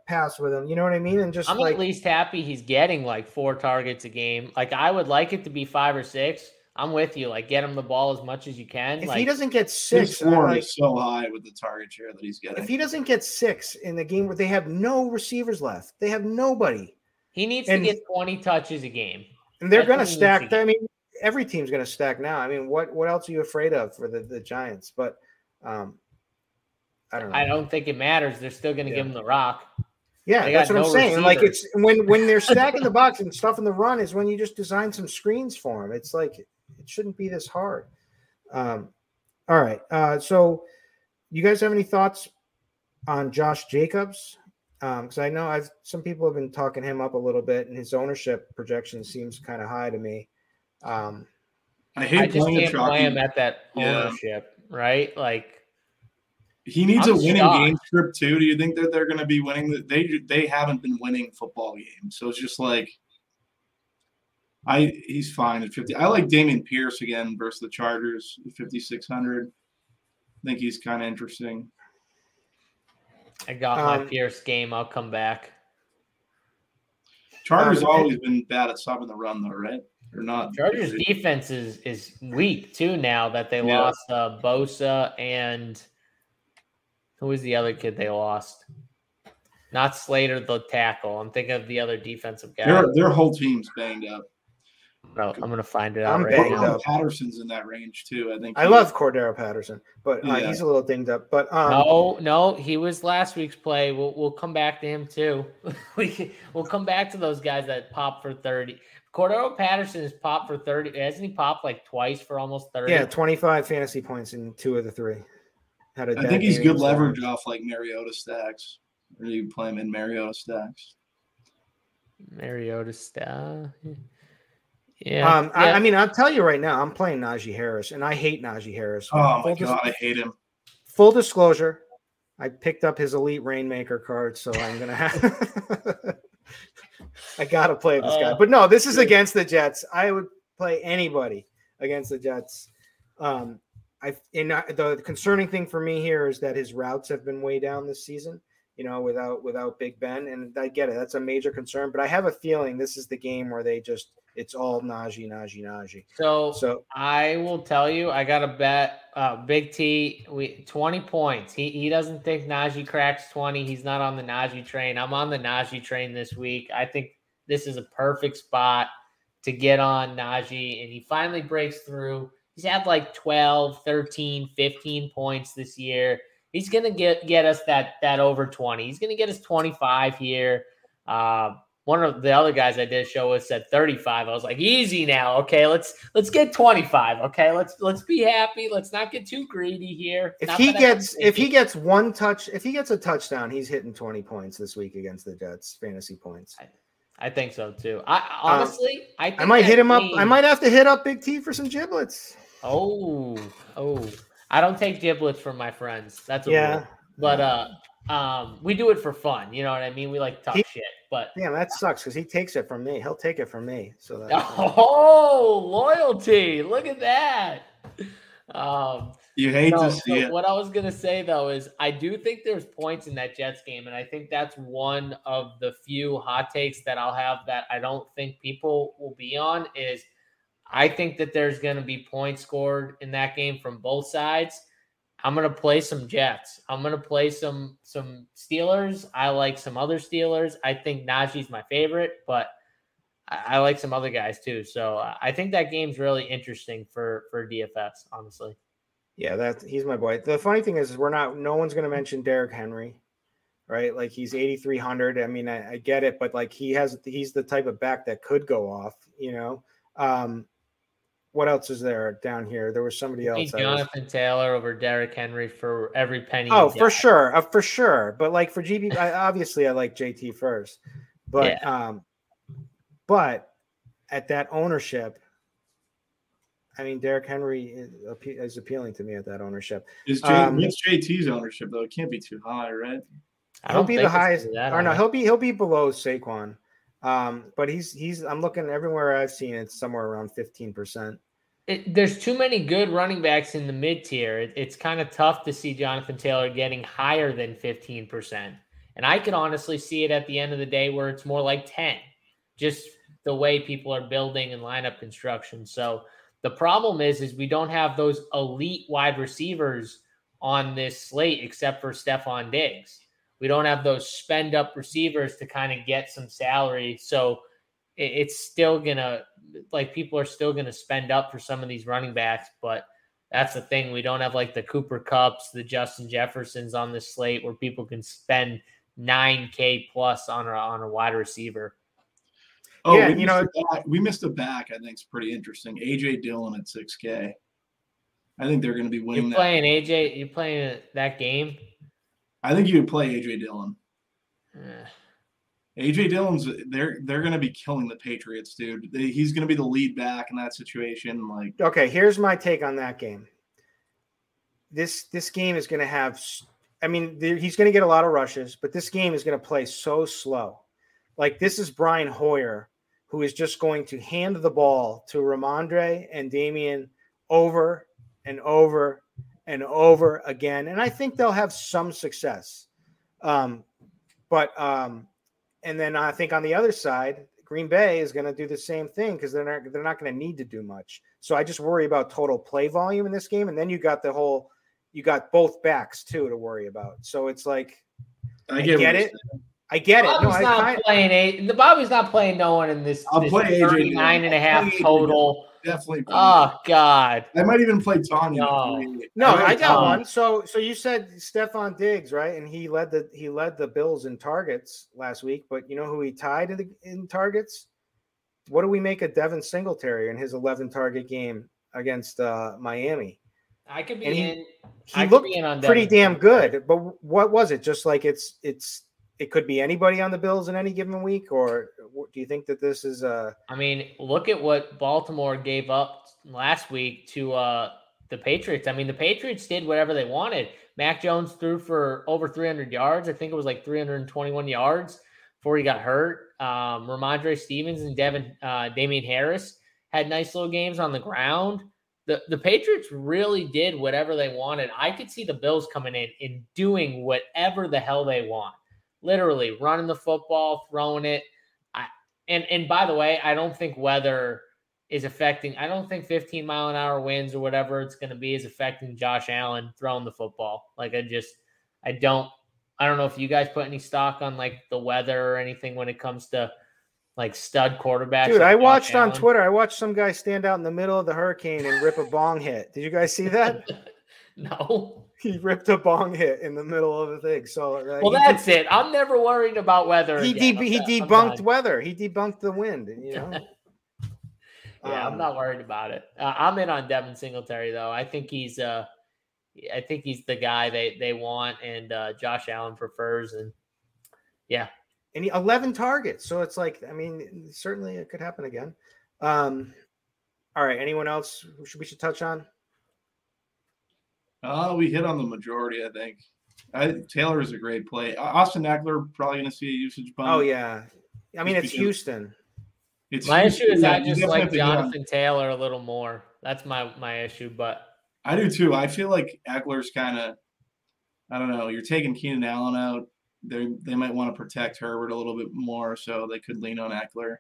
pass with him. You know what I mean? And just I'm at least happy he's getting like 4 targets a game. Like I would like it to be 5 or 6. I'm with you. Like, get him the ball as much as you can. If he doesn't get 6, his floor is so high with the target share that he's getting. If he doesn't get 6 in the game where they have no receivers left, they have nobody. He needs to get 20 touches a game. And they're going to stack. I mean, every team's going to stack now. I mean, what else are you afraid of for the Giants? But I don't know. I don't think it matters. They're still going to give him the rock. Yeah, that's what I'm saying. Like, it's when they're stacking the box and stuff in the run is when you just design some screens for them. It's like it shouldn't be this hard. All right. So you guys have any thoughts on Josh Jacobs? Because I know some people have been talking him up a little bit, and his ownership projection seems kind of high to me. I just can't play him at that ownership, right? Like, he needs a winning game script too. Do you think that they're going to be winning? They haven't been winning football games, so it's just like he's fine at 50. I like Dameon Pierce again versus the Chargers at 5,600. I think he's kind of interesting. I got my Pierce game. I'll come back. Chargers always been bad at stopping the run, though, right? Or not? Chargers defense is weak too now that they lost Bosa and who was the other kid they lost? Not Slater, the tackle. I'm thinking of the other defensive guy. Their whole team's banged up. No, I'm going to find it out right now. Patterson's in that range too. I think. I love Cordero Patterson, but he's a little dinged up. But no, he was last week's play. We'll come back to him too. We'll come back to those guys that pop for 30. Cordero Patterson has popped for 30. Hasn't he popped like twice for almost 30? Yeah, 25 fantasy points in 2 of the 3. I think he's good leverage off like Mariota stacks. Or you play him in Mariota stacks. Mariota stack. Yeah. I mean, I'll tell you right now, I'm playing Najee Harris, and I hate Najee Harris. Oh, my God, I hate him. Full disclosure, I picked up his Elite Rainmaker card, so I'm going to have – I got to play this guy. But no, this is against the Jets. I would play anybody against the Jets. The concerning thing for me here is that his routes have been way down this season, without Big Ben. And I get it. That's a major concern. But I have a feeling this is the game where it's all Najee. So I will tell you, I got a bet. Big T, 20 points. He doesn't think Najee cracks 20. He's not on the Najee train. I'm on the Najee train this week. I think this is a perfect spot to get on Najee, and he finally breaks through. He's had like 12, 13, 15 points this year. He's going to get us that over 20. He's going to get us 25 here. One of the other guys I did show us at 35. I was like, easy now. Okay, let's get 25. Okay, let's be happy. Let's not get too greedy here. If he gets a touchdown, he's hitting 20 points this week against the Jets, fantasy points. I think so too. I might hit him up. I might have to hit up Big T for some giblets. Oh, I don't take giblets from my friends. That's a rule. But we do it for fun. You know what I mean? We like to talk shit. But damn, that sucks because he takes it from me. He'll take it from me. So loyalty! Look at that. You hate to see it. What I was gonna say though is I do think there's points in that Jets game, and I think that's one of the few hot takes that I'll have that I don't think people will be on. Is I think that there's gonna be points scored in that game from both sides. I'm going to play some Jets. I'm going to play some Steelers. I like some other Steelers. I think Najee's my favorite, but I like some other guys too. So I think that game's really interesting for DFS, honestly. Yeah, he's my boy. The funny thing is no one's going to mention Derrick Henry, right? Like he's 8,300. I mean, I get it, but like he's the type of back that could go off, What else is there down here? There was somebody else. Jonathan Taylor over Derrick Henry for every penny. Oh, for sure. But like for GB, obviously I like JT first. But but at that ownership, I mean, Derrick Henry is appealing to me at that ownership. What's JT's ownership though? It can't be too high, right? He'll be the highest. Or no, he'll be below Saquon. But he's I'm looking everywhere I've seen it's somewhere around 15%. There's too many good running backs in the mid tier. It's kind of tough to see Jonathan Taylor getting higher than 15%. And I can honestly see it at the end of the day where it's more like 10, just the way people are building and lineup construction. So the problem is we don't have those elite wide receivers on this slate except for Stephon Diggs. We don't have those spend up receivers to kind of get some salary. So it's still going to, like, people are still going to spend up for some of these running backs. But that's the thing. We don't have like the Cooper Kupps, the Justin Jeffersons on this slate where people can spend $9K plus on a wide receiver. Oh, yeah, we missed a back. I think it's pretty interesting. AJ Dillon at 6K. I think they're going to be winning. You're playing that game. I think you would play AJ Dillon. AJ Dillon's they're going to be killing the Patriots, dude. He's going to be the lead back in that situation. Like, okay, here's my take on that game. This game is going to have. I mean, he's going to get a lot of rushes, but this game is going to play so slow. Like, this is Brian Hoyer, who is just going to hand the ball to Ramondre and Damian over and over and over again. And I think they'll have some success. And then I think on the other side, Green Bay is going to do the same thing because they're not going to need to do much. So I just worry about total play volume in this game. And then you got both backs too to worry about. So it's like, I get it. I get it. Bobby's not playing no one in this. I'll play 39.5 total. Definitely. Oh God. I might even play Tanya. No, I got one. So you said Stephon Diggs, right? And he led the Bills in targets last week. But you know who he tied in targets? What do we make of Devin Singletary in his 11 target game against Miami? I could be in. He looked pretty damn good. But what was it? Just like it could be anybody on the Bills in any given week, or do you think that this is I mean, look at what Baltimore gave up last week to the Patriots. I mean, the Patriots did whatever they wanted. Mac Jones threw for over 300 yards. I think it was like 321 yards before he got hurt. Ramondre Stevens and Damian Harris had nice little games on the ground. The Patriots really did whatever they wanted. I could see the Bills coming in and doing whatever the hell they want. Literally running the football, throwing it. And by the way, I don't think weather is affecting. I don't think 15-mile-an-hour winds or whatever it's going to be is affecting Josh Allen throwing the football. Like, I don't know if you guys put any stock on like the weather or anything when it comes to like stud quarterbacks. Dude, like I watched on Twitter. I watched some guy stand out in the middle of the hurricane and rip a bong hit. Did you guys see that? No. He ripped a bong hit in the middle of the thing. So that's it. I'm never worried about weather. He debunked weather. He debunked the wind. You know. I'm not worried about it. I'm in on Devin Singletary though. I think he's the guy they want, and Josh Allen prefers. And yeah, and 11 targets. So it's like, I mean, certainly it could happen again. All right. Anyone else we should touch on? We hit on the majority, I think. Taylor is a great play. Austin Eckler probably going to see a usage bump. Oh, yeah. I mean, it's Houston. My issue is I just like Jonathan Taylor a little more. That's my issue, but I do too. I feel like Eckler's kind of, I don't know, you're taking Keenan Allen out. They might want to protect Herbert a little bit more, so they could lean on Eckler.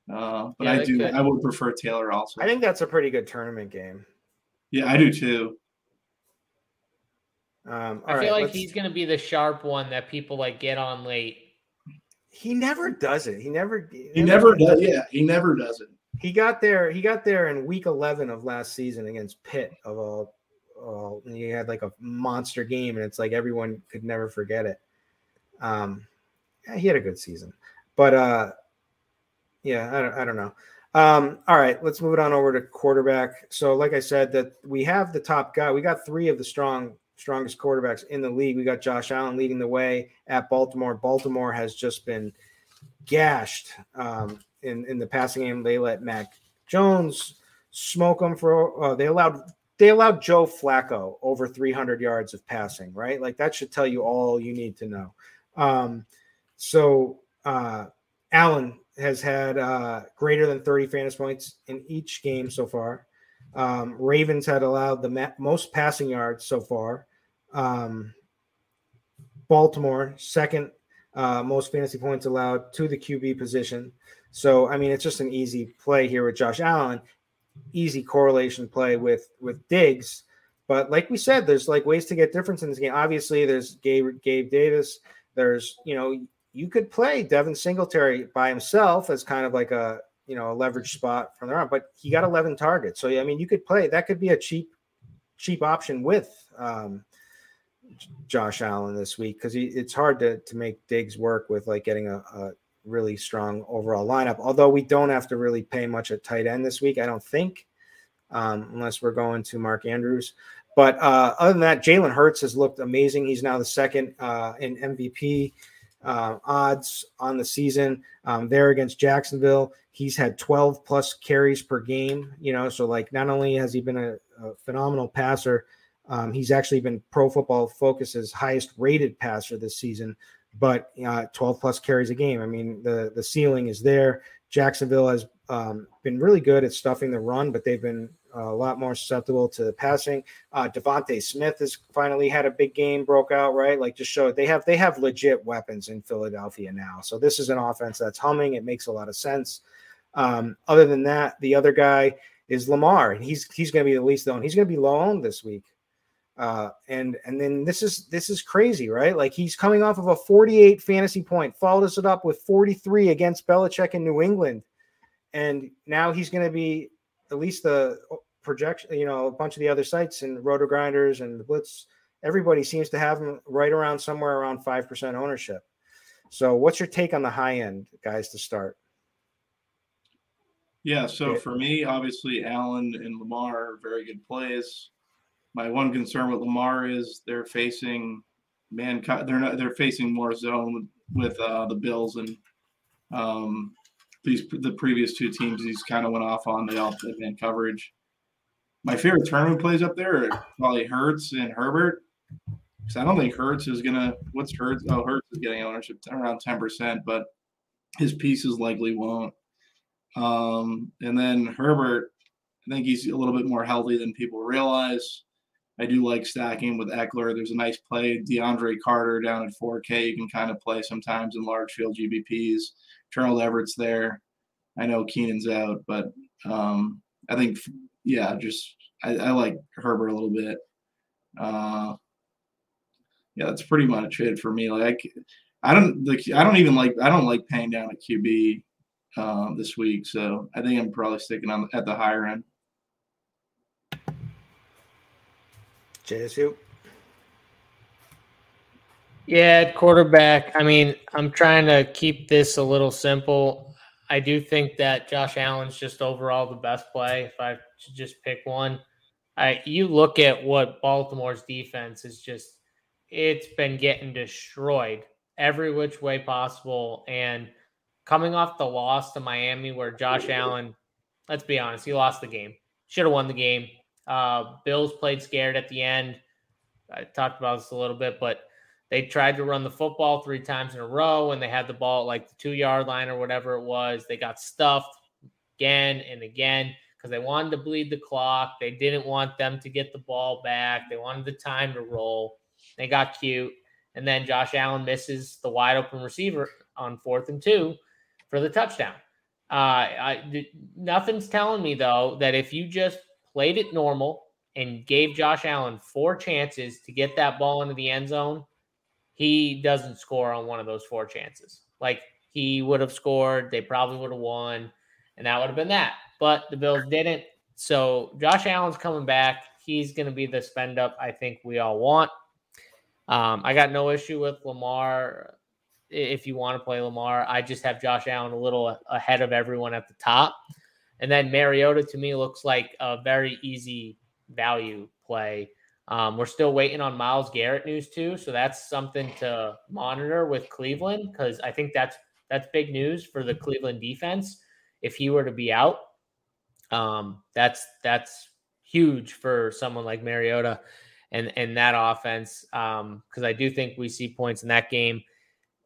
But I would prefer Taylor also. I think that's a pretty good tournament game. Yeah, I do too. I feel like he's going to be the sharp one that people like get on late. He never does it. He never does. Yeah, he never does it. He got there in week 11 of last season against Pitt of all. And he had like a monster game, and it's like everyone could never forget it. He had a good season, but I don't know. All right, let's move it on over to quarterback. So, like I said, that we have the top guy. We got three of the strongest quarterbacks in the league. We got Josh Allen leading the way at Baltimore. Baltimore has just been gashed in the passing game. They let Mac Jones smoke them for. They allowed Joe Flacco over 300 yards of passing. Right, like that should tell you all you need to know. So Allen has had greater than 30 fantasy points in each game so far. Ravens had allowed the most passing yards so far. Baltimore, second most fantasy points allowed to the QB position. So, I mean, it's just an easy play here with Josh Allen, easy correlation play with Diggs. But like we said, there's like ways to get difference in this game. Obviously, there's Gabe Davis. There's, you could play Devin Singletary by himself as kind of like a leverage spot from the round, but he got 11 targets. So, I mean, you could play. That could be a cheap option with Josh Allen this week, because it's hard to make Diggs work with like getting a really strong overall lineup. Although we don't have to really pay much at tight end this week, I don't think, unless we're going to Mark Andrews. But other than that, Jalen Hurts has looked amazing. He's now the second in MVP odds on the season. There against Jacksonville, he's had 12 plus carries per game. So like not only has he been a phenomenal passer, he's actually been Pro Football Focus's highest rated passer this season. But 12 plus carries a game. I mean, the ceiling is there. Jacksonville has been really good at stuffing the run, but they've been a lot more susceptible to passing. Devontae Smith has finally had a big game, broke out, right? Like just showed they have legit weapons in Philadelphia now. So this is an offense that's humming. It makes a lot of sense. Other than that, the other guy is Lamar. He's going to be the least owned. He's going to be low owned this week. And then this is crazy, right? Like he's coming off of a 48 fantasy point, followed us it up with 43 against Belichick in New England. And now he's going to be at least the projection, a bunch of the other sites and RotoGrinders and the Blitz. Everybody seems to have him right around somewhere around 5% ownership. So what's your take on the high end guys to start? Yeah. So for me, obviously Allen and Lamar are very good plays. My one concern with Lamar is they're facing they're facing more zone with the Bills and the previous two teams he's kind of went off on. They all play man coverage. My favorite tournament plays up there are probably Hurts and Herbert. Because I don't think Hurts is gonna. What's Hurts? Oh, Hurts is getting ownership around 10%, but his pieces likely won't. And then Herbert, I think he's a little bit more healthy than people realize. I do like stacking with Eckler. There's a nice play. DeAndre Carter down at 4K. You can kind of play sometimes in large field GBPs. Gerald Everett's there. I know Keenan's out, but I think, I like Herbert a little bit. That's pretty much it for me. Like I don't like paying down at QB this week, so I think I'm probably sticking at the higher end. JSU. Yeah, quarterback. I mean, I'm trying to keep this a little simple. I do think that Josh Allen's just overall the best play. If I should just pick one, you look at what Baltimore's defense is it's been getting destroyed every which way possible. And coming off the loss to Miami where Josh Allen, let's be honest, he lost the game. Should have won the game. Bills played scared at the end. I talked about this a little bit, but they tried to run the football 3 times in a row and they had the ball at like the 2-yard line or whatever it was. They got stuffed again and again because they wanted to bleed the clock. They didn't want them to get the ball back. They wanted the time to roll. They got cute. And then Josh Allen misses the wide open receiver on 4th and 2 for the touchdown. Nothing's telling me, though, that if you just played it normal and gave Josh Allen 4 chances to get that ball into the end zone, he doesn't score on one of those 4 chances. Like, he would have scored, they probably would have won, and that would have been that. But the Bills didn't. So Josh Allen's coming back. He's going to be the spend up I think we all want. I got no issue with Lamar if you want to play Lamar. I just have Josh Allen a little ahead of everyone at the top. And then Mariota, to me, looks like a very easy value play. We're still waiting on Myles Garrett news, too. So that's something to monitor with Cleveland because I think that's big news for the Cleveland defense. If he were to be out, that's huge for someone like Mariota and that offense because I do think we see points in that game.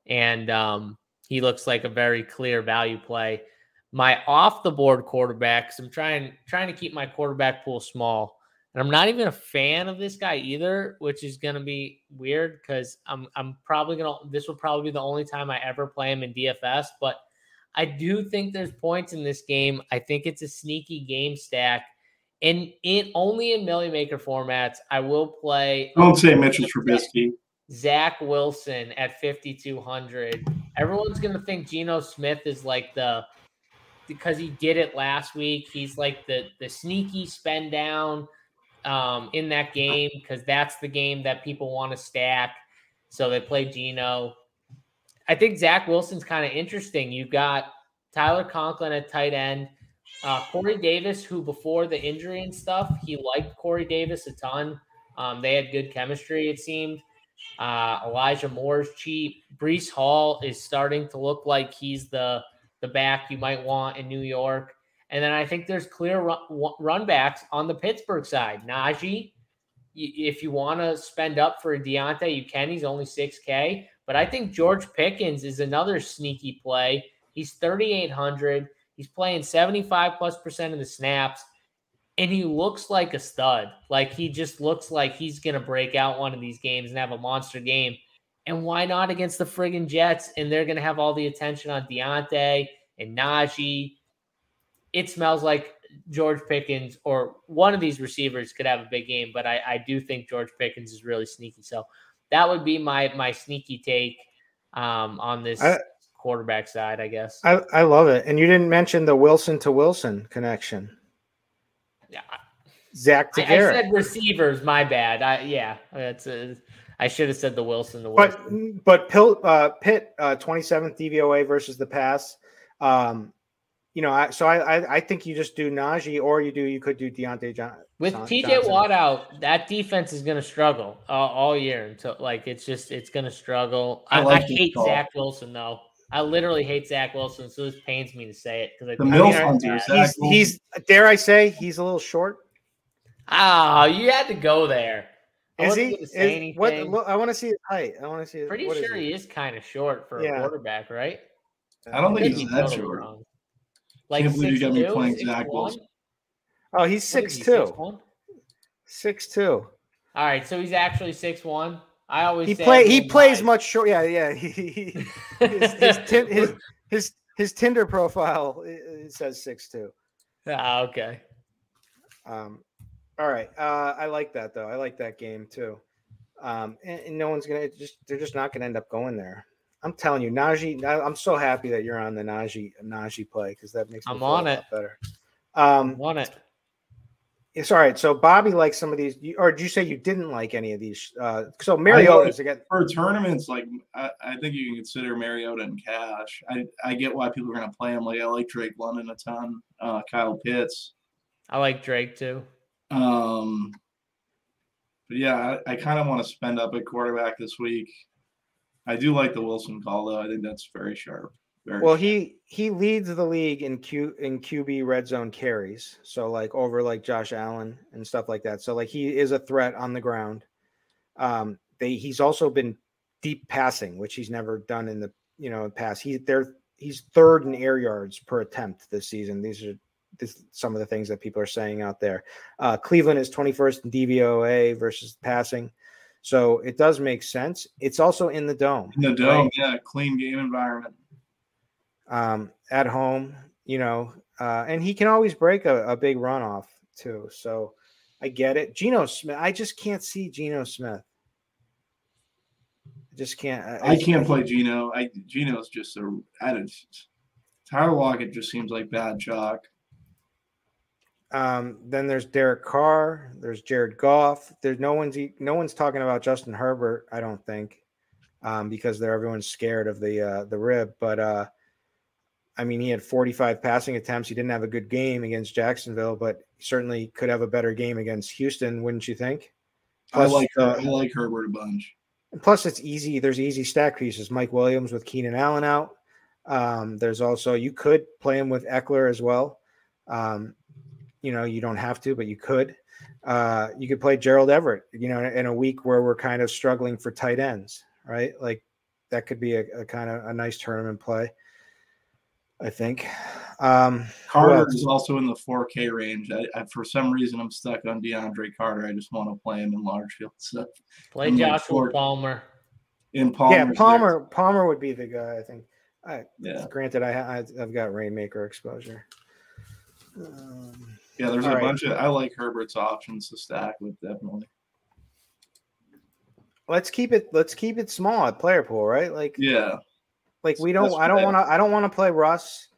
And he looks like a very clear value play. My off-the-board quarterbacks, I'm trying to keep my quarterback pool small. And I'm not even a fan of this guy either, which is going to be weird because this will probably be the only time I ever play him in DFS. But I do think there's points in this game. I think it's a sneaky game stack. In only in Millie Maker formats, I will play. Don't say Mitchell Trubisky. Zach Wilson at 5,200. Everyone's gonna think Geno Smith is like because he did it last week. He's like the sneaky spend down in that game because that's the game that people want to stack. So they play Geno. I think Zach Wilson's kind of interesting. You've got Tyler Conklin at tight end. Corey Davis, who before the injury and stuff, he liked Corey Davis a ton. They had good chemistry, it seemed. Elijah Moore's cheap. Breece Hall is starting to look like he's the back you might want in New York. And then I think there's clear run backs on the Pittsburgh side. Najee, if you want to spend up for a Deontay, you can. He's only $6K. But I think George Pickens is another sneaky play. He's 3,800. He's playing 75+% of the snaps. And he looks like a stud. Like, he just looks like he's going to break out one of these games and have a monster game. And why not against the friggin' Jets? And they're going to have all the attention on Deontay and Najee. It smells like George Pickens or one of these receivers could have a big game, but I do think George Pickens is really sneaky. So that would be my sneaky take on this quarterback side, I guess. I love it. And you didn't mention the Wilson to Wilson connection. Yeah. Zach to Garrett. I said receivers, my bad. I should have said the Wilson to Wilson. But Pitt 27th DVOA versus the pass. I think you just do Najee, or you could do Deontay Johnson. With TJ Watt out, that defense is going to struggle all year until it's going to struggle. I hate Zach Wilson though. I literally hate Zach Wilson, so this pains me to say it because he's dare I say he's a little short. Oh, you had to go there. Is he? What? I want to see his height. I want to see. Pretty sure he is kind of short for a quarterback, right? I don't think he's that short. Wrong. Like, can't believe you got me playing Zach Wilson. Oh, he's 6'2". 6'2". All right, so he's actually 6'1". I always he plays much short. Yeah. His Tinder profile it says 6'2". Okay. All right. I like that though. I like that game too. And no one's they're just not gonna end up going there. I'm telling you, Najee. I'm so happy that you're on the Najee play because that makes me feel a lot better. I'm on it. It's all right. So Bobby likes some of these, or did you say you didn't like any of these? So Mariota's again for tournaments. Like I think you can consider Mariota and cash. I get why people are going to play him. Like I like Drake London a ton. Kyle Pitts. I like Drake too. But yeah, I kind of want to spend up at quarterback this week. I do like the Wilson call though. I think that's very sharp. He leads the league in QB red zone carries. So like over like Josh Allen and stuff like that. So like he is a threat on the ground. He's also been deep passing, which he's never done in the past. He's third in air yards per attempt this season. These are some of the things that people are saying out there. Cleveland is 21st in DVOA versus passing. So it does make sense. It's also in the dome. In the dome, right? Yeah, clean game environment. At home, and he can always break a big runoff too. So I get it. Geno Smith, I just can't see Geno Smith. I just can't. I can't play Geno. Geno's just Tyler Lockett just seems like bad chalk. Then there's Derek Carr. There's Jared Goff. There's no one's talking about Justin Herbert. I don't think, because everyone's scared of the rib. But he had 45 passing attempts. He didn't have a good game against Jacksonville, but certainly could have a better game against Houston, wouldn't you think? Plus, I like Herbert a bunch. Plus, it's easy. There's easy stack pieces. Mike Williams with Keenan Allen out. There's also you could play him with Eckler as well. You don't have to, but you could. You could play Gerald Everett, in a week where we're kind of struggling for tight ends, right? Like that could be a kind of a nice tournament play, I think. Carter is also in the 4K range. I for some reason I'm stuck on DeAndre Carter. I just want to play him in large field stuff. Play Joshua Palmer. Palmer would be the guy, I think. Granted, I've got Rainmaker exposure. Yeah, there's All a right. bunch of. I like Herbert's options to stack with definitely. Let's keep it small at player pool, right? Like we don't. I don't want to play Russ.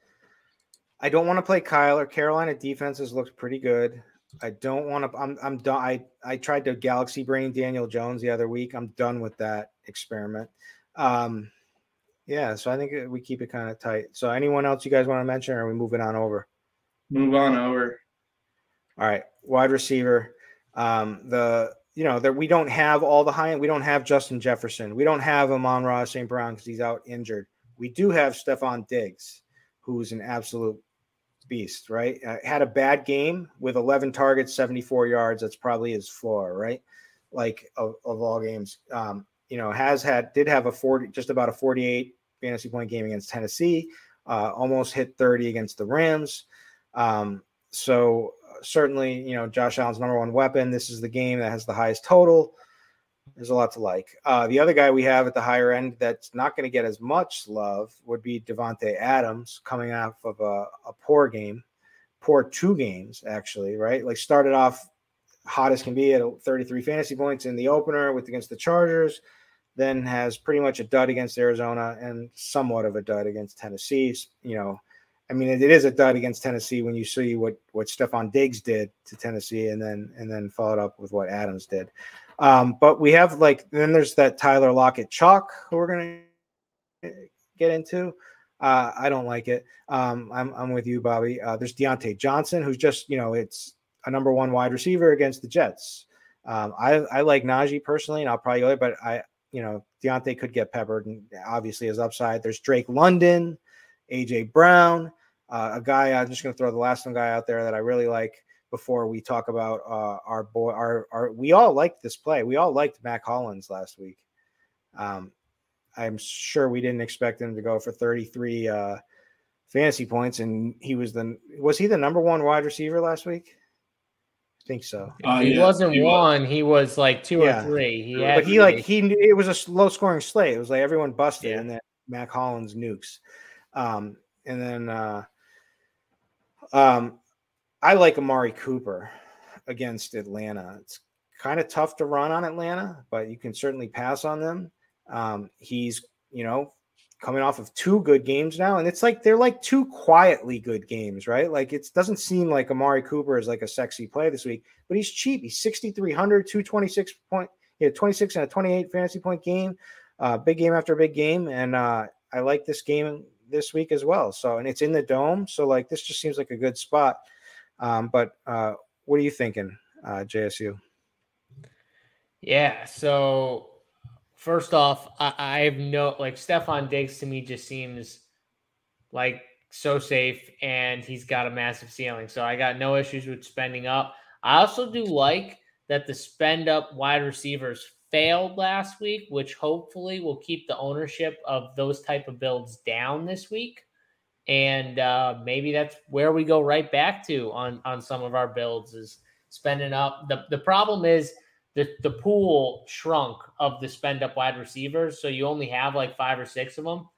I don't want to play Kyler. Carolina defenses looked pretty good. I don't want to. I'm done. I tried to galaxy brain Daniel Jones the other week. I'm done with that experiment. Yeah, so I think we keep it kind of tight. So anyone else you guys want to mention, or are we moving on over? Move on over. All right, wide receiver. That we don't have all the high end. We don't have Justin Jefferson. We don't have Amon-Ra St. Brown because he's out injured. We do have Stephon Diggs, who's an absolute beast, right? Had a bad game with 11 targets, 74 yards. That's probably his floor, right? Like of all games. Did have just about a 48 fantasy point game against Tennessee, almost hit 30 against the Rams. So certainly, Josh Allen's number one weapon. This is the game that has the highest total. There's a lot to like. The other guy we have at the higher end that's not going to get as much love would be Devontae Adams, coming off of a poor 2 games, actually, right? Like started off hot as can be at 33 fantasy points in the opener against the Chargers, then has pretty much a dud against Arizona and somewhat of a dud against Tennessee. It is a dud against Tennessee when you see what Stephon Diggs did to Tennessee and then followed up with what Adams did. But we have then there's that Tyler Lockett chalk who we're going to get into. I don't like it. I'm with you, Bobby. There's Deontay Johnson, who's just, it's a number 1 wide receiver against the Jets. I like Najee personally, and I'll probably go there, but Deontay could get peppered, and obviously his upside. There's Drake London, AJ Brown, a guy. I'm just going to throw the last one guy out there that I really like before we talk about our boy. We all liked this play. We all liked Mac Hollins last week. I'm sure we didn't expect him to go for 33 fantasy points, and was he the number 1 wide receiver last week? I think so. He wasn't one. He was like 2 or 3. It was a low scoring slate. It was like everyone busted, and then Mac Hollins nukes. And then I like Amari Cooper against Atlanta. It's kind of tough to run on Atlanta, but you can certainly pass on them. He's coming off of 2 good games now, and it's like they're like 2 quietly good games, right? Like it doesn't seem like Amari Cooper is like a sexy play this week, but he's cheap. He's 6,300, 226 point, 26 and a 28 fantasy point game, big game after big game, and I like this game this week as well. So, and it's in the dome, so like this just seems like a good spot. But what are you thinking, JSU? Yeah, so first off, I have Stephon Diggs to me just seems like so safe, and he's got a massive ceiling. So I got no issues with spending up. I also do like that the spend up wide receivers failed last week, which hopefully will keep the ownership of those type of builds down this week. And maybe that's where we go right back to on some of our builds is spending up. The problem is the pool shrunk of the spend up wide receivers. So you only have like 5 or 6 of them.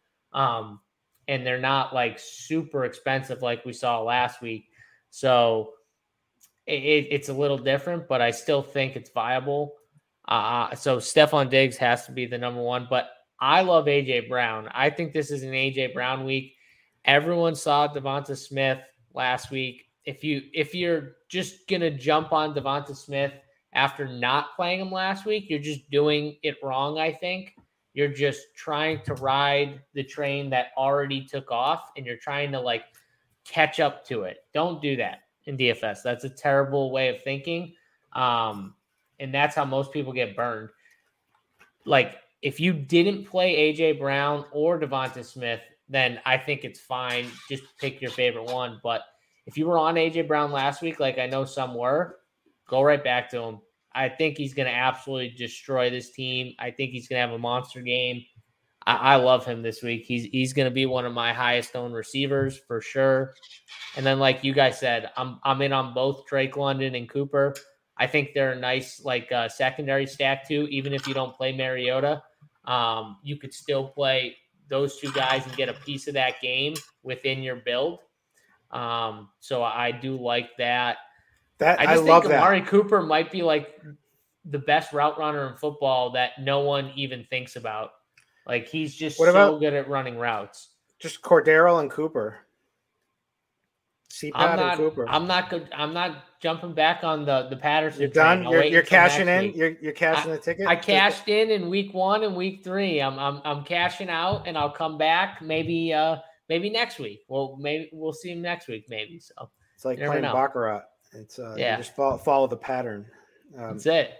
And they're not like super expensive like we saw last week. So it's a little different, but I still think it's viable. So Stephon Diggs has to be the number 1, but I love AJ Brown. I think this is an AJ Brown week. Everyone saw Devonta Smith last week. If you're just gonna jump on Devonta Smith after not playing him last week, you're just doing it wrong. I think you're just trying to ride the train that already took off, and you're trying to like catch up to it. Don't do that in DFS. That's a terrible way of thinking. And that's how most people get burned. Like if you didn't play AJ Brown or Devonta Smith, then I think it's fine. Just pick your favorite one. But if you were on AJ Brown last week, like I know some were, go right back to him. I think he's going to absolutely destroy this team. I think he's going to have a monster game. I love him this week. He's going to be one of my highest owned receivers for sure. And then, like you guys said, I'm in on both Drake London and Cooper. I think they're a nice secondary stack too. Even if you don't play Mariota, you could still play those 2 guys and get a piece of that game within your build. So I do like that. That I I just love think that. Amari Cooper might be like the best route runner in football that no one even thinks about. Like he's just What about good at running routes. just Cordero and Cooper? CPAT and Cooper. I'm not good. I'm not jumping back on the Patterson You're train. done. I'll wait You're until cashing next in. week. You're cashing the ticket. I cashed in week 1 and week 3. I'm cashing out, and I'll come back maybe next week. Well, maybe we'll see him next week. Maybe so. It's like playing baccarat. It's you just follow the pattern. That's it.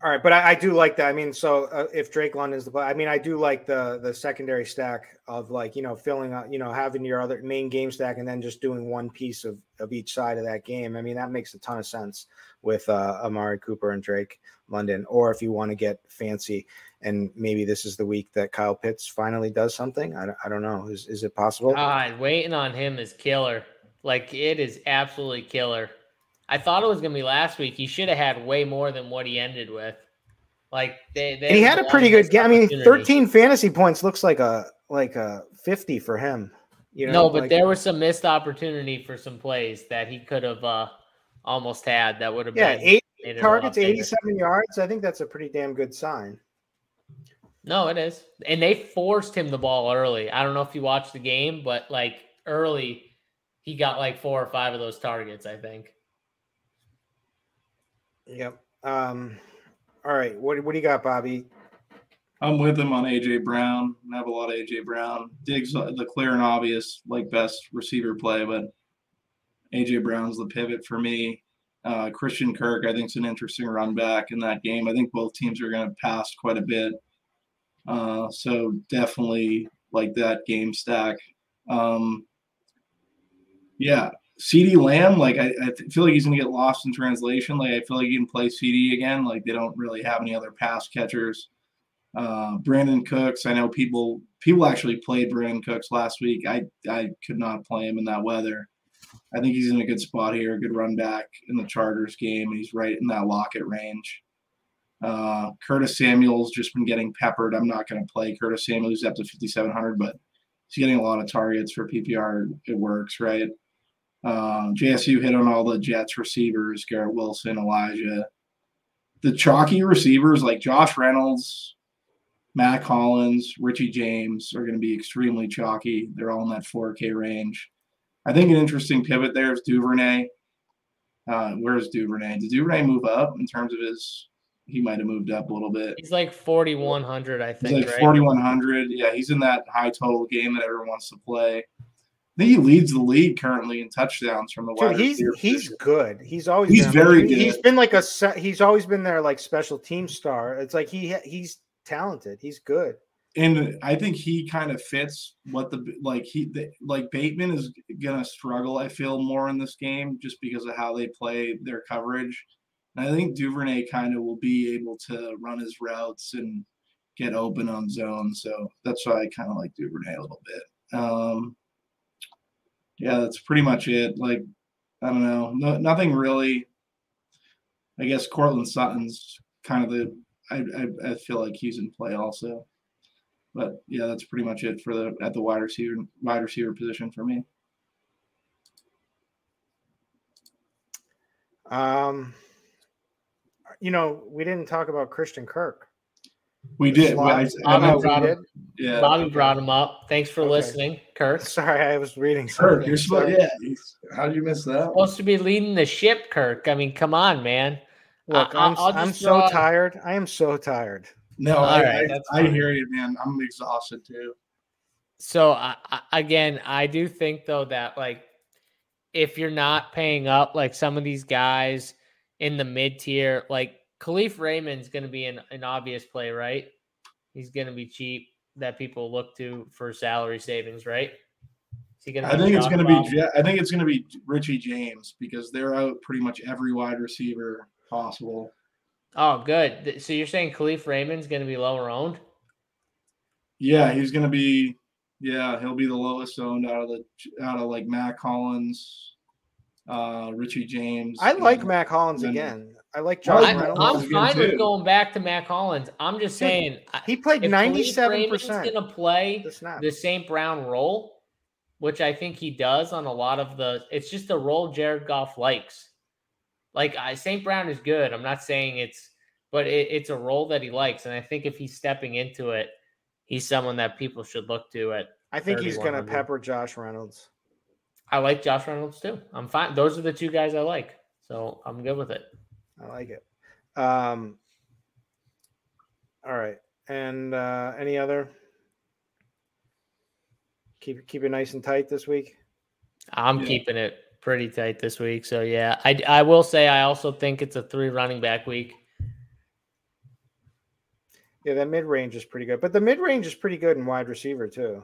All right, but I do like that. I mean, so if Drake London's the play, I mean, I do like the secondary stack of like, filling out, having your other main game stack and then just doing one piece of each side of that game. I mean, that makes a ton of sense with Amari Cooper and Drake London. Or if you want to get fancy and maybe this is the week that Kyle Pitts finally does something. I don't know. Is it possible? God, waiting on him is killer. Like it is absolutely killer. I thought it was going to be last week. He should have had way more than what he ended with. Like and he had a pretty good game. I mean, 13 fantasy points looks like a 50 for him. No, but there was some missed opportunity for some plays that he could have almost had. That would have been 8 targets, 87 yards. I think that's a pretty damn good sign. No, it is. And they forced him the ball early. I don't know if you watched the game, but like early, he got like 4 or 5 of those targets, I think. Yep. All right. What do you got, Bobby? I'm with him on AJ Brown. I have a lot of AJ Brown. Diggs the clear and obvious best receiver play, but AJ Brown's the pivot for me. Christian Kirk, I think, is an interesting run back in that game. I think both teams are going to pass quite a bit. So definitely like that game stack. Yeah. CD Lamb, I feel like he's going to get lost in translation. I feel like he can play CD again. They don't really have any other pass catchers. Brandon Cooks, I know people actually played Brandon Cooks last week. I could not play him in that weather. I think he's in a good spot here, a good run back in the Chargers game, and he's right in that Lockett range. Curtis Samuel's just been getting peppered. I'm not going to play Curtis Samuel. He's up to 5,700, but he's getting a lot of targets for PPR. It works, right? JSU hit on all the Jets receivers, Garrett Wilson, Elijah. The chalky receivers like Josh Reynolds, Matt Collins, Richie James are going to be extremely chalky. They're all in that 4K range. I think an interesting pivot there is Duvernay. Where's Duvernay? Did Duvernay move up in terms of his – he might have moved up a little bit. He's like 4,100, I think, he's like 4,100. Yeah, he's in that high total game that everyone wants to play. I think he leads the league currently in touchdowns from the wide receiver. He's good. He's always very good. He's been he's always been their special team star. It's like he's talented. He's good. And I think he kind of fits what Bateman is gonna struggle. I feel more in this game just because of how they play their coverage. And I think Duvernay kind of will be able to run his routes and get open on zone. So that's why I kind of like Duvernay a little bit. Yeah, that's pretty much it. I don't know. Nothing really. I guess Cortland Sutton's kind of I feel like he's in play also. But yeah, that's pretty much it for at the wide receiver position for me. We didn't talk about Christian Kirk. We did. Bobby brought him up. Thanks for listening, Kirk. Sorry, I was reading something. Kirk, you're supposed. Yeah. How did you miss that? Supposed to be leading the ship, Kirk. I mean, come on, man. Look, I'm so tired. I am so tired. No, I hear you, man. I'm exhausted too. So again, I do think though that if you're not paying up, some of these guys in the mid tier, Khalif Raymond's going to be an obvious play, right? He's going to be cheap that people look to for salary savings, right? I think it's going to be Richie James because they're out pretty much every wide receiver possible. Oh, good. So you're saying Khalif Raymond's going to be lower owned? Yeah, he's going to be. Yeah, he'll be the lowest owned out of Matt Collins, Richie James. I like Matt Collins again. I like Josh Reynolds. I'm fine with going back to Matt Collins. I'm just saying he played 97%. He's going to play the St. Brown role. which I think he does on a lot of it's just a role Jared Goff likes. Like St. Brown is good. I'm not saying but it's a role that he likes. And I think if he's stepping into it, he's someone that people should look to at. I think he's going to pepper Josh Reynolds. I like Josh Reynolds too. I'm fine. Those are the two guys I like. So I'm good with it. I like it. All right. And any other? Keep it nice and tight this week. I'm keeping it pretty tight this week. So yeah, I will say I also think it's a 3 running back week. Yeah, that mid range is pretty good, but the mid range is pretty good in wide receiver too.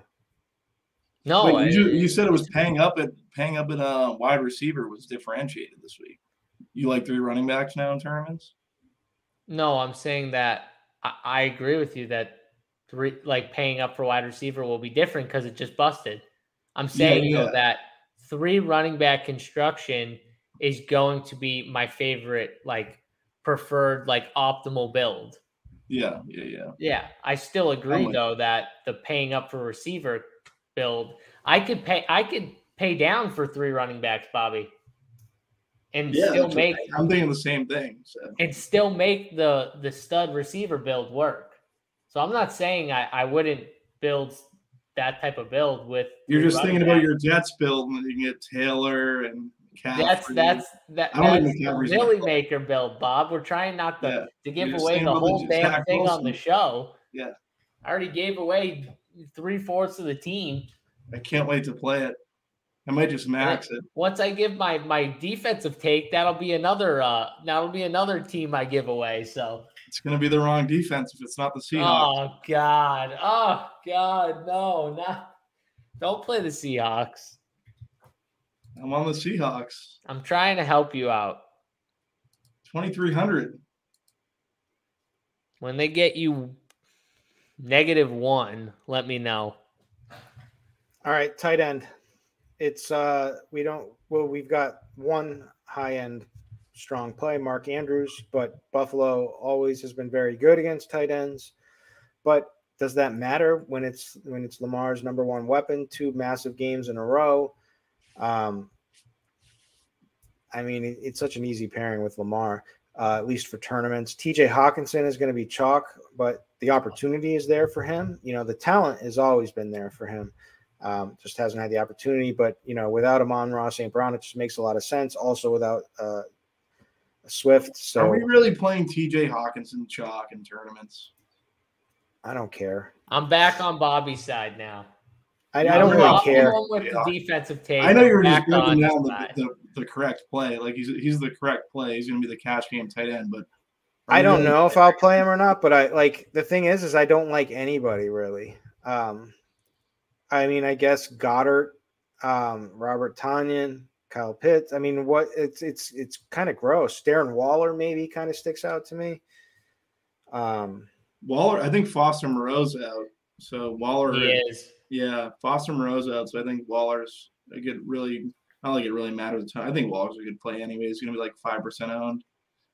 No, you said it was paying up at wide receiver was differentiated this week. You like 3 running backs now in tournaments? No, I'm saying that I agree with you that 3 paying up for wide receiver will be different because it just busted. I'm saying though that 3 running back construction is going to be my favorite, preferred, optimal build. Yeah. I still agree though that the paying up for receiver build, I could pay down for 3 running backs, Bobby, and still make. I'm thinking the same thing. So. And still make the stud receiver build work. So I'm not saying I wouldn't build that type of build with. You're just thinking about your Jets build, and you can get Taylor and Caffrey. That's the Millie Maker build, Bob. We're trying not to give away the whole damn thing on the show. Yeah, I already gave away 3/4 of the team. I can't wait to play it. I might just max it. Once I give my defensive take, that'll be another team I give away. So it's going to be the wrong defense if it's not the Seahawks. Oh God, no. Don't play the Seahawks. I'm on the Seahawks. I'm trying to help you out. 2,300. When they get you -1, let me know. All right, tight end. It's we've got one high end strong play, Mark Andrews, but Buffalo always has been very good against tight ends. But does that matter when it's Lamar's number 1 weapon, 2 massive games in a row? It's such an easy pairing with Lamar, at least for tournaments. TJ Hawkinson is going to be chalk, but the opportunity is there for him. The talent has always been there for him. Just hasn't had the opportunity, but without Amon-Ra St. Brown, it just makes a lot of sense. Also without Swift. So are we really playing TJ Hawkinson chalk in tournaments? I don't care. I'm back on Bobby's side now. I don't really care. With the defensive take. I know you were just breaking down the correct play. Like he's the correct play. He's going to be the cash game tight end, but I don't know if I'll play him or not. But the thing is I don't like anybody really. I guess Goddard, Robert Tonyan, Kyle Pitts. It's kind of gross. Darren Waller maybe kind of sticks out to me. Waller, I think Foster Moreau's out. So Waller is. Yeah, Foster Moreau's out. So I think Waller's not like it really matters a ton. I think Waller's a good play anyway. He's gonna be 5% owned.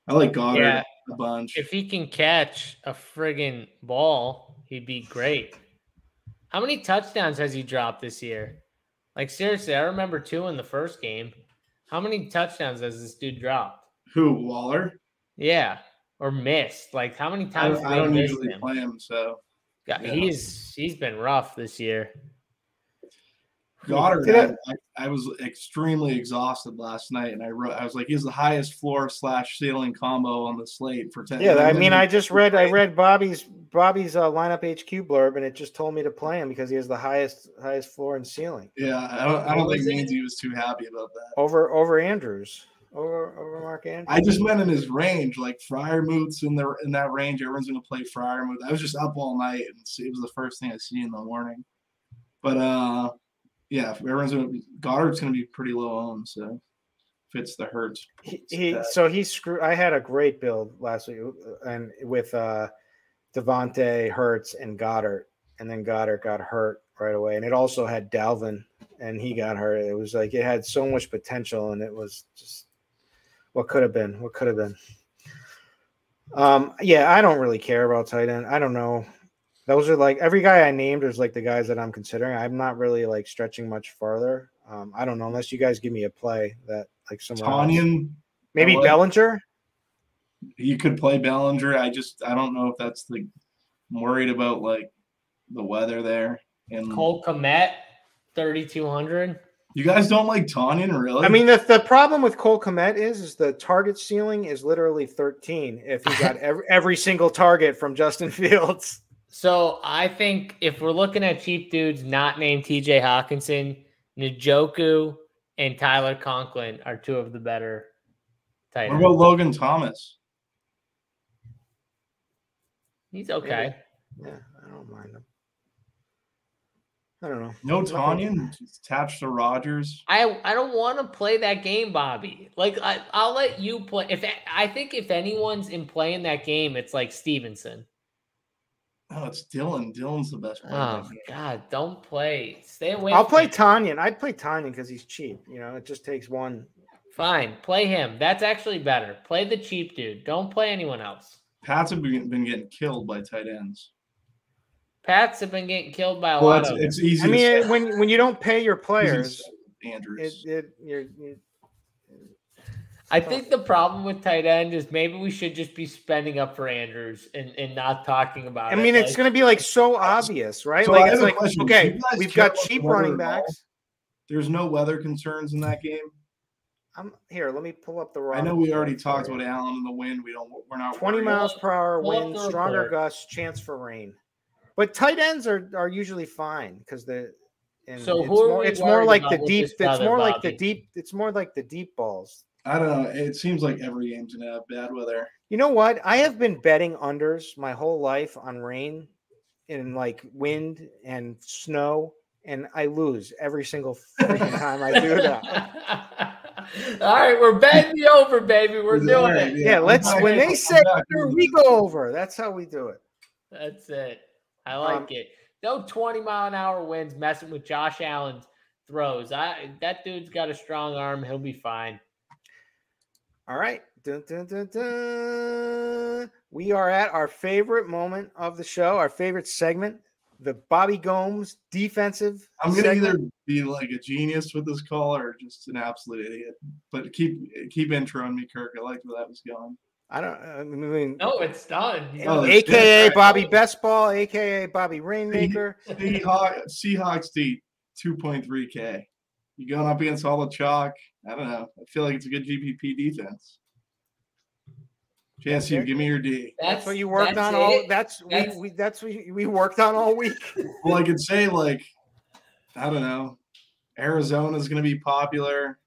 I like Goddard a bunch. If he can catch a friggin' ball, he'd be great. How many touchdowns has he dropped this year? Seriously, I remember 2 in the first game. How many touchdowns has this dude dropped? Who, Waller? Yeah, or missed. How many times I don't usually play him, so. Yeah, he's been rough this year. Goddard, I was extremely exhausted last night, and I was like, he's the highest floor/ceiling combo on the slate for 10. Yeah, I just read Bobby's lineup HQ blurb, and it just told me to play him because he has the highest floor and ceiling. Yeah, I don't think Manzi was too happy about that. Over Andrews. Over Mark Andrews. I just meant in his range, Freiermuth's in that range. Everyone's going to play Freiermuth. I was just up all night, and it was the first thing I see in the morning. But Goddard's going to be pretty low owned, so fits the Hurts. I had a great build last week, and with Devontae, Hurts, and Goddard, and then Goddard got hurt right away, and it also had Dalvin, and he got hurt. It was it had so much potential, and it was just. What could have been? I don't really care about tight end. I don't know. Those are like every guy I named is like the guys that I'm considering. I'm not really like stretching much farther. I don't know unless you guys give me a play that like somewhere else. Maybe Bellinger. You could play Bellinger. I don't know if that's like I'm worried about like the weather there. And Cole Kmet, 3,200. You guys don't like Tanyan, really? I mean, the problem with Cole Kmet is the target ceiling is literally 13 if he got every single target from Justin Fields. So I think if we're looking at cheap dudes not named TJ Hawkinson, Njoku and Tyler Conklin are two of the better tight ends. What about Logan Thomas? He's okay. Yeah, I don't mind him. I don't know. No Tanyan attached to Rodgers. I don't want to play that game, Bobby. Like I'll let you play. I think if anyone's in playing that game, it's like Stevenson. Oh, it's Dylan. Dylan's the best player. Oh God, don't play. Stay away. I'll play Tanyan. I'd play Tanyan because he's cheap. You know, it just takes one. Fine, play him. That's actually better. Play the cheap dude. Don't play anyone else. Pats have been getting killed by tight ends. Pats have been getting killed by a lot of them. It's easy. I mean, when you don't pay your players, Andrews. I think the problem with tight end is maybe we should just be spending up for Andrews and not talking about it. I mean, it's going to be like so obvious, right? So like it's like, okay, we've got cheap running backs. backs. There's no weather concerns in that game. Here. Let me pull up the raw. I know we already talked about Allen and the wind. We're not 20 miles per hour wind, stronger gusts, chance for rain. But tight ends are usually fine because it's more like the deep. It's more like the deep. It's more like the deep balls. I don't know. It seems like every game's gonna have bad weather. You know what? I have been betting unders my whole life on rain and like wind and snow, and I lose every single freaking time I do that. All right, we're betting the over, baby. We're doing it. Yeah, when they say under, we go over. That's how we do it. That's it. I like it. No 20-mile-an-hour winds messing with Josh Allen's throws. That dude's got a strong arm. He'll be fine. All right. Dun, dun, dun, dun. We are at our favorite moment of the show, our favorite segment, the Bobby Gomes defensive I'm going to either be like a genius with this call or just an absolute idiot. But keep introing me, Kirk. I liked where that was going. I mean, no, it's done. AKA Bobby Best Ball, AKA Bobby Rainmaker. Seahawks D 2.3K. You going up against all the chalk? I don't know. I feel like it's a good GPP defense. Chance, you give me your D. That's what you worked on all. That's what we worked on all week. Well, I could say like, I don't know. Arizona's going to be popular.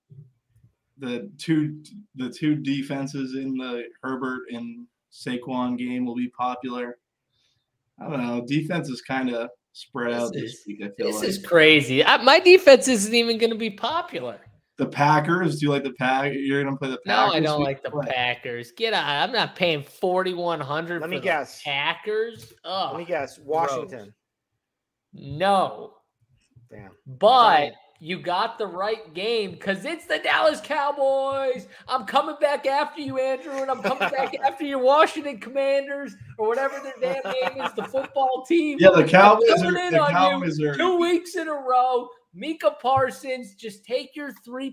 The two defenses in the Herbert and Saquon game will be popular. I don't know. Defense is kind of spread out this week. I feel this is crazy. My defense isn't even going to be popular. The Packers. Do you like the Packers? You're going to play the Packers? No, I don't like the Packers. Get out. I'm not paying $4,100 for the Packers. Oh, let me guess. Washington. Gross. No. Damn. But you got the right game because it's the Dallas Cowboys. I'm coming back after you, Andrew, and I'm coming back after your Washington Commanders or whatever their damn name is, the football team. Yeah, the Cowboys are 2 weeks in a row. Micah Parsons, just take your 3+,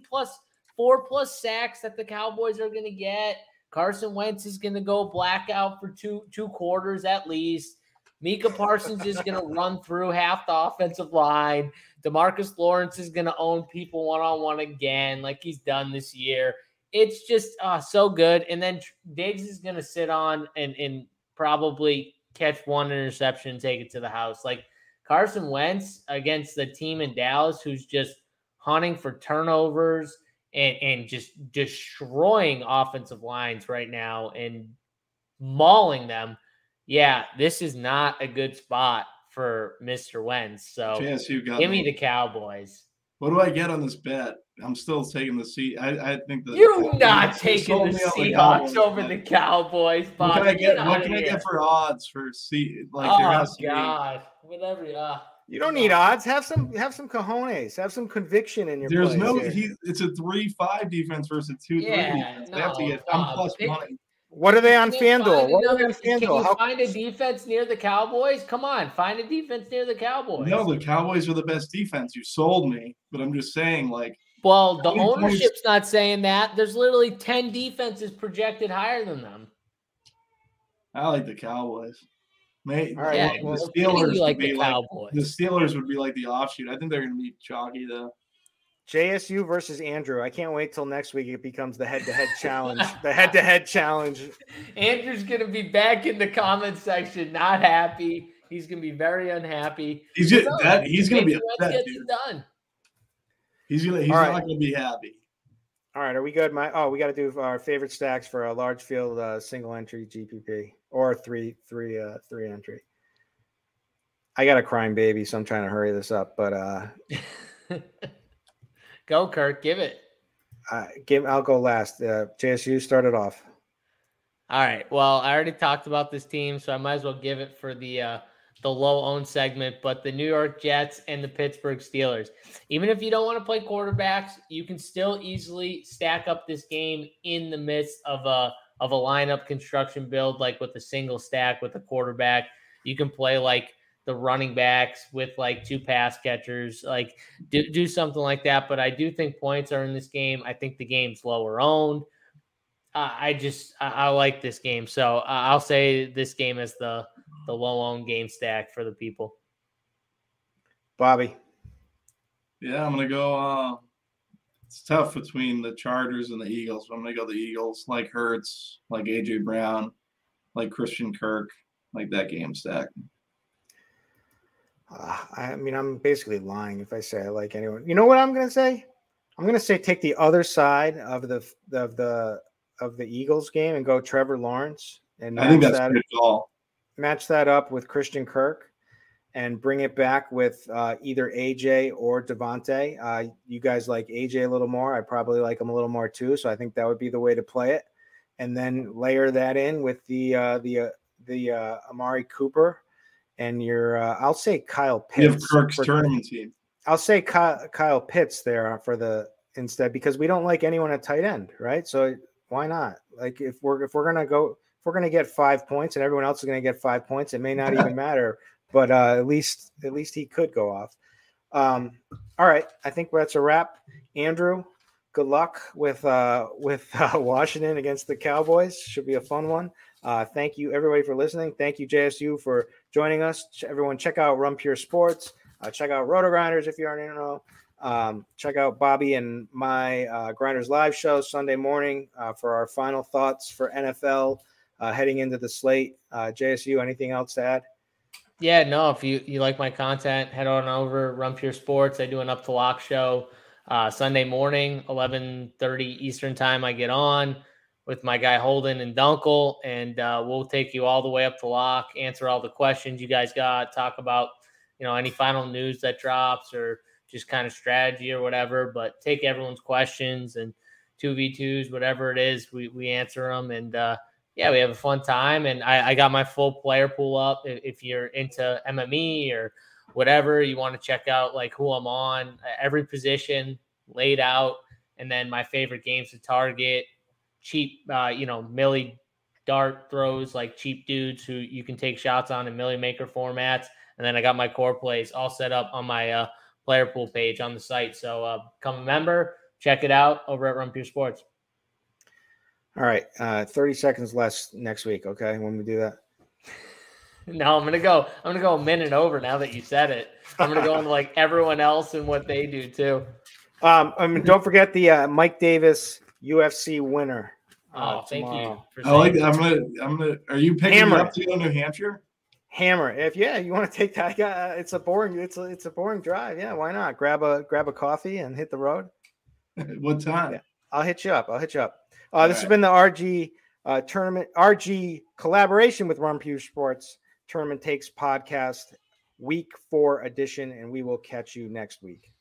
4+ sacks that the Cowboys are going to get. Carson Wentz is going to go blackout for two quarters at least. Micah Parsons is going to run through half the offensive line. DeMarcus Lawrence is going to own people one-on-one again like he's done this year. It's just so good. And then Diggs is going to sit on and probably catch one interception and take it to the house. Like Carson Wentz against the team in Dallas who's just hunting for turnovers and just destroying offensive lines right now and mauling them. Yeah, this is not a good spot for Mr. Wentz. So give me the Cowboys. What do I get on this bet? I'm still taking the seat. I think that you're not taking the Seahawks over the Cowboys. Bob. What can I get for odds for like? Oh God, whatever. You don't need odds. Have some cojones. Have some conviction in your. There's plays. It's a 3-5 defense versus a 2-3 defense. They have to get plus money. What are they on Can you FanDuel? find a defense near the Cowboys? Come on, find a defense near the Cowboys. No, the Cowboys are the best defense. You sold me, but I'm just saying, like. Well, the ownership's not saying that. There's literally 10 defenses projected higher than them. I like the Cowboys. All right, Yeah, the Steelers like the Cowboys. The Steelers would be like the offshoot. I think they're going to be chalky though. JSU versus Andrew. I can't wait till next week. It becomes the head-to-head challenge. The head-to-head challenge. Andrew's going to be back in the comment section, not happy. He's going to be very unhappy. He's going to be upset, dude. Done. He's not going to be happy. All right, are we good? We got to do our favorite stacks for a large field single entry GPP or three entry. I got a crime baby, so I'm trying to hurry this up, but go, Kirk, give it. I'll go last. JSU started off. All right. Well, I already talked about this team, so I might as well give it for the low-owned segment. But the New York Jets and the Pittsburgh Steelers. Even if you don't want to play quarterbacks, you can still easily stack up this game in the midst of a lineup construction build, like with a single stack with a quarterback. You can play like the running backs with like two pass catchers, like do something like that. But I do think points are in this game. I think the game's lower owned. I like this game. So I'll say this game is the low owned game stack for the people. Bobby. Yeah, I'm going to go. It's tough between the Chargers and the Eagles. I'm going to go the Eagles, like Hurts, like AJ Brown, like Christian Kirk, like that game stack. I'm basically lying if I say I like anyone. You know what I'm going to say? I'm going to say take the other side of the Eagles game and go Trevor Lawrence and I think that's a good call. Match that up with Christian Kirk and bring it back with either AJ or Devontae. You guys like AJ a little more. I probably like him a little more too. So I think that would be the way to play it. And then layer that in with the Amari Cooper and your I'll say Kyle Pitts. You have Kirk's tournament team. I'll say Kyle Pitts there for the instead because we don't like anyone at tight end, right? So why not? Like if we're gonna get 5 points and everyone else is gonna get 5 points, it may not even matter. But at least he could go off. All right, I think that's a wrap. Andrew, good luck with Washington against the Cowboys. Should be a fun one. Thank you everybody for listening. Thank you JSU for joining us. Everyone, check out Run Pure Sports. Check out RotoGrinders if you aren't in. Check out Bobby and my Grinders live show Sunday morning for our final thoughts for NFL heading into the slate. JSU, anything else to add? Yeah, no, if you like my content, head on over Run Pure Sports. I do an Up to Lock show Sunday morning, 11:30 Eastern time. I get on with my guy Holden and Dunkel, and we'll take you all the way up to lock, answer all the questions you guys got, talk about any final news that drops or just kind of strategy or whatever, but take everyone's questions and 2v2s, whatever it is, we answer them. And yeah, we have a fun time. And I got my full player pool up. If you're into MME or whatever, you want to check out like who I'm on, every position laid out. And then my favorite games to target, cheap, millie dart throws, like cheap dudes who you can take shots on in millie maker formats. And then I got my core plays all set up on my player pool page on the site. So become a member, check it out over at Run Pure Sports. All right. 30 seconds less next week. Okay. When we do that. No, I'm going to go a minute over now that you said it. I'm going to go into like everyone else and what they do too. Don't forget the Mike Davis UFC winner. Thank you. I like that. I'm going to, are you picking up to go to New Hampshire? Hammer. If you want to take that, it's a boring drive. Yeah, why not? Grab a coffee and hit the road. What time? Yeah, I'll hit you up. This has been the RG tournament, RG collaboration with Run Pure Sports Tournament Takes podcast, week 4 edition, and we will catch you next week.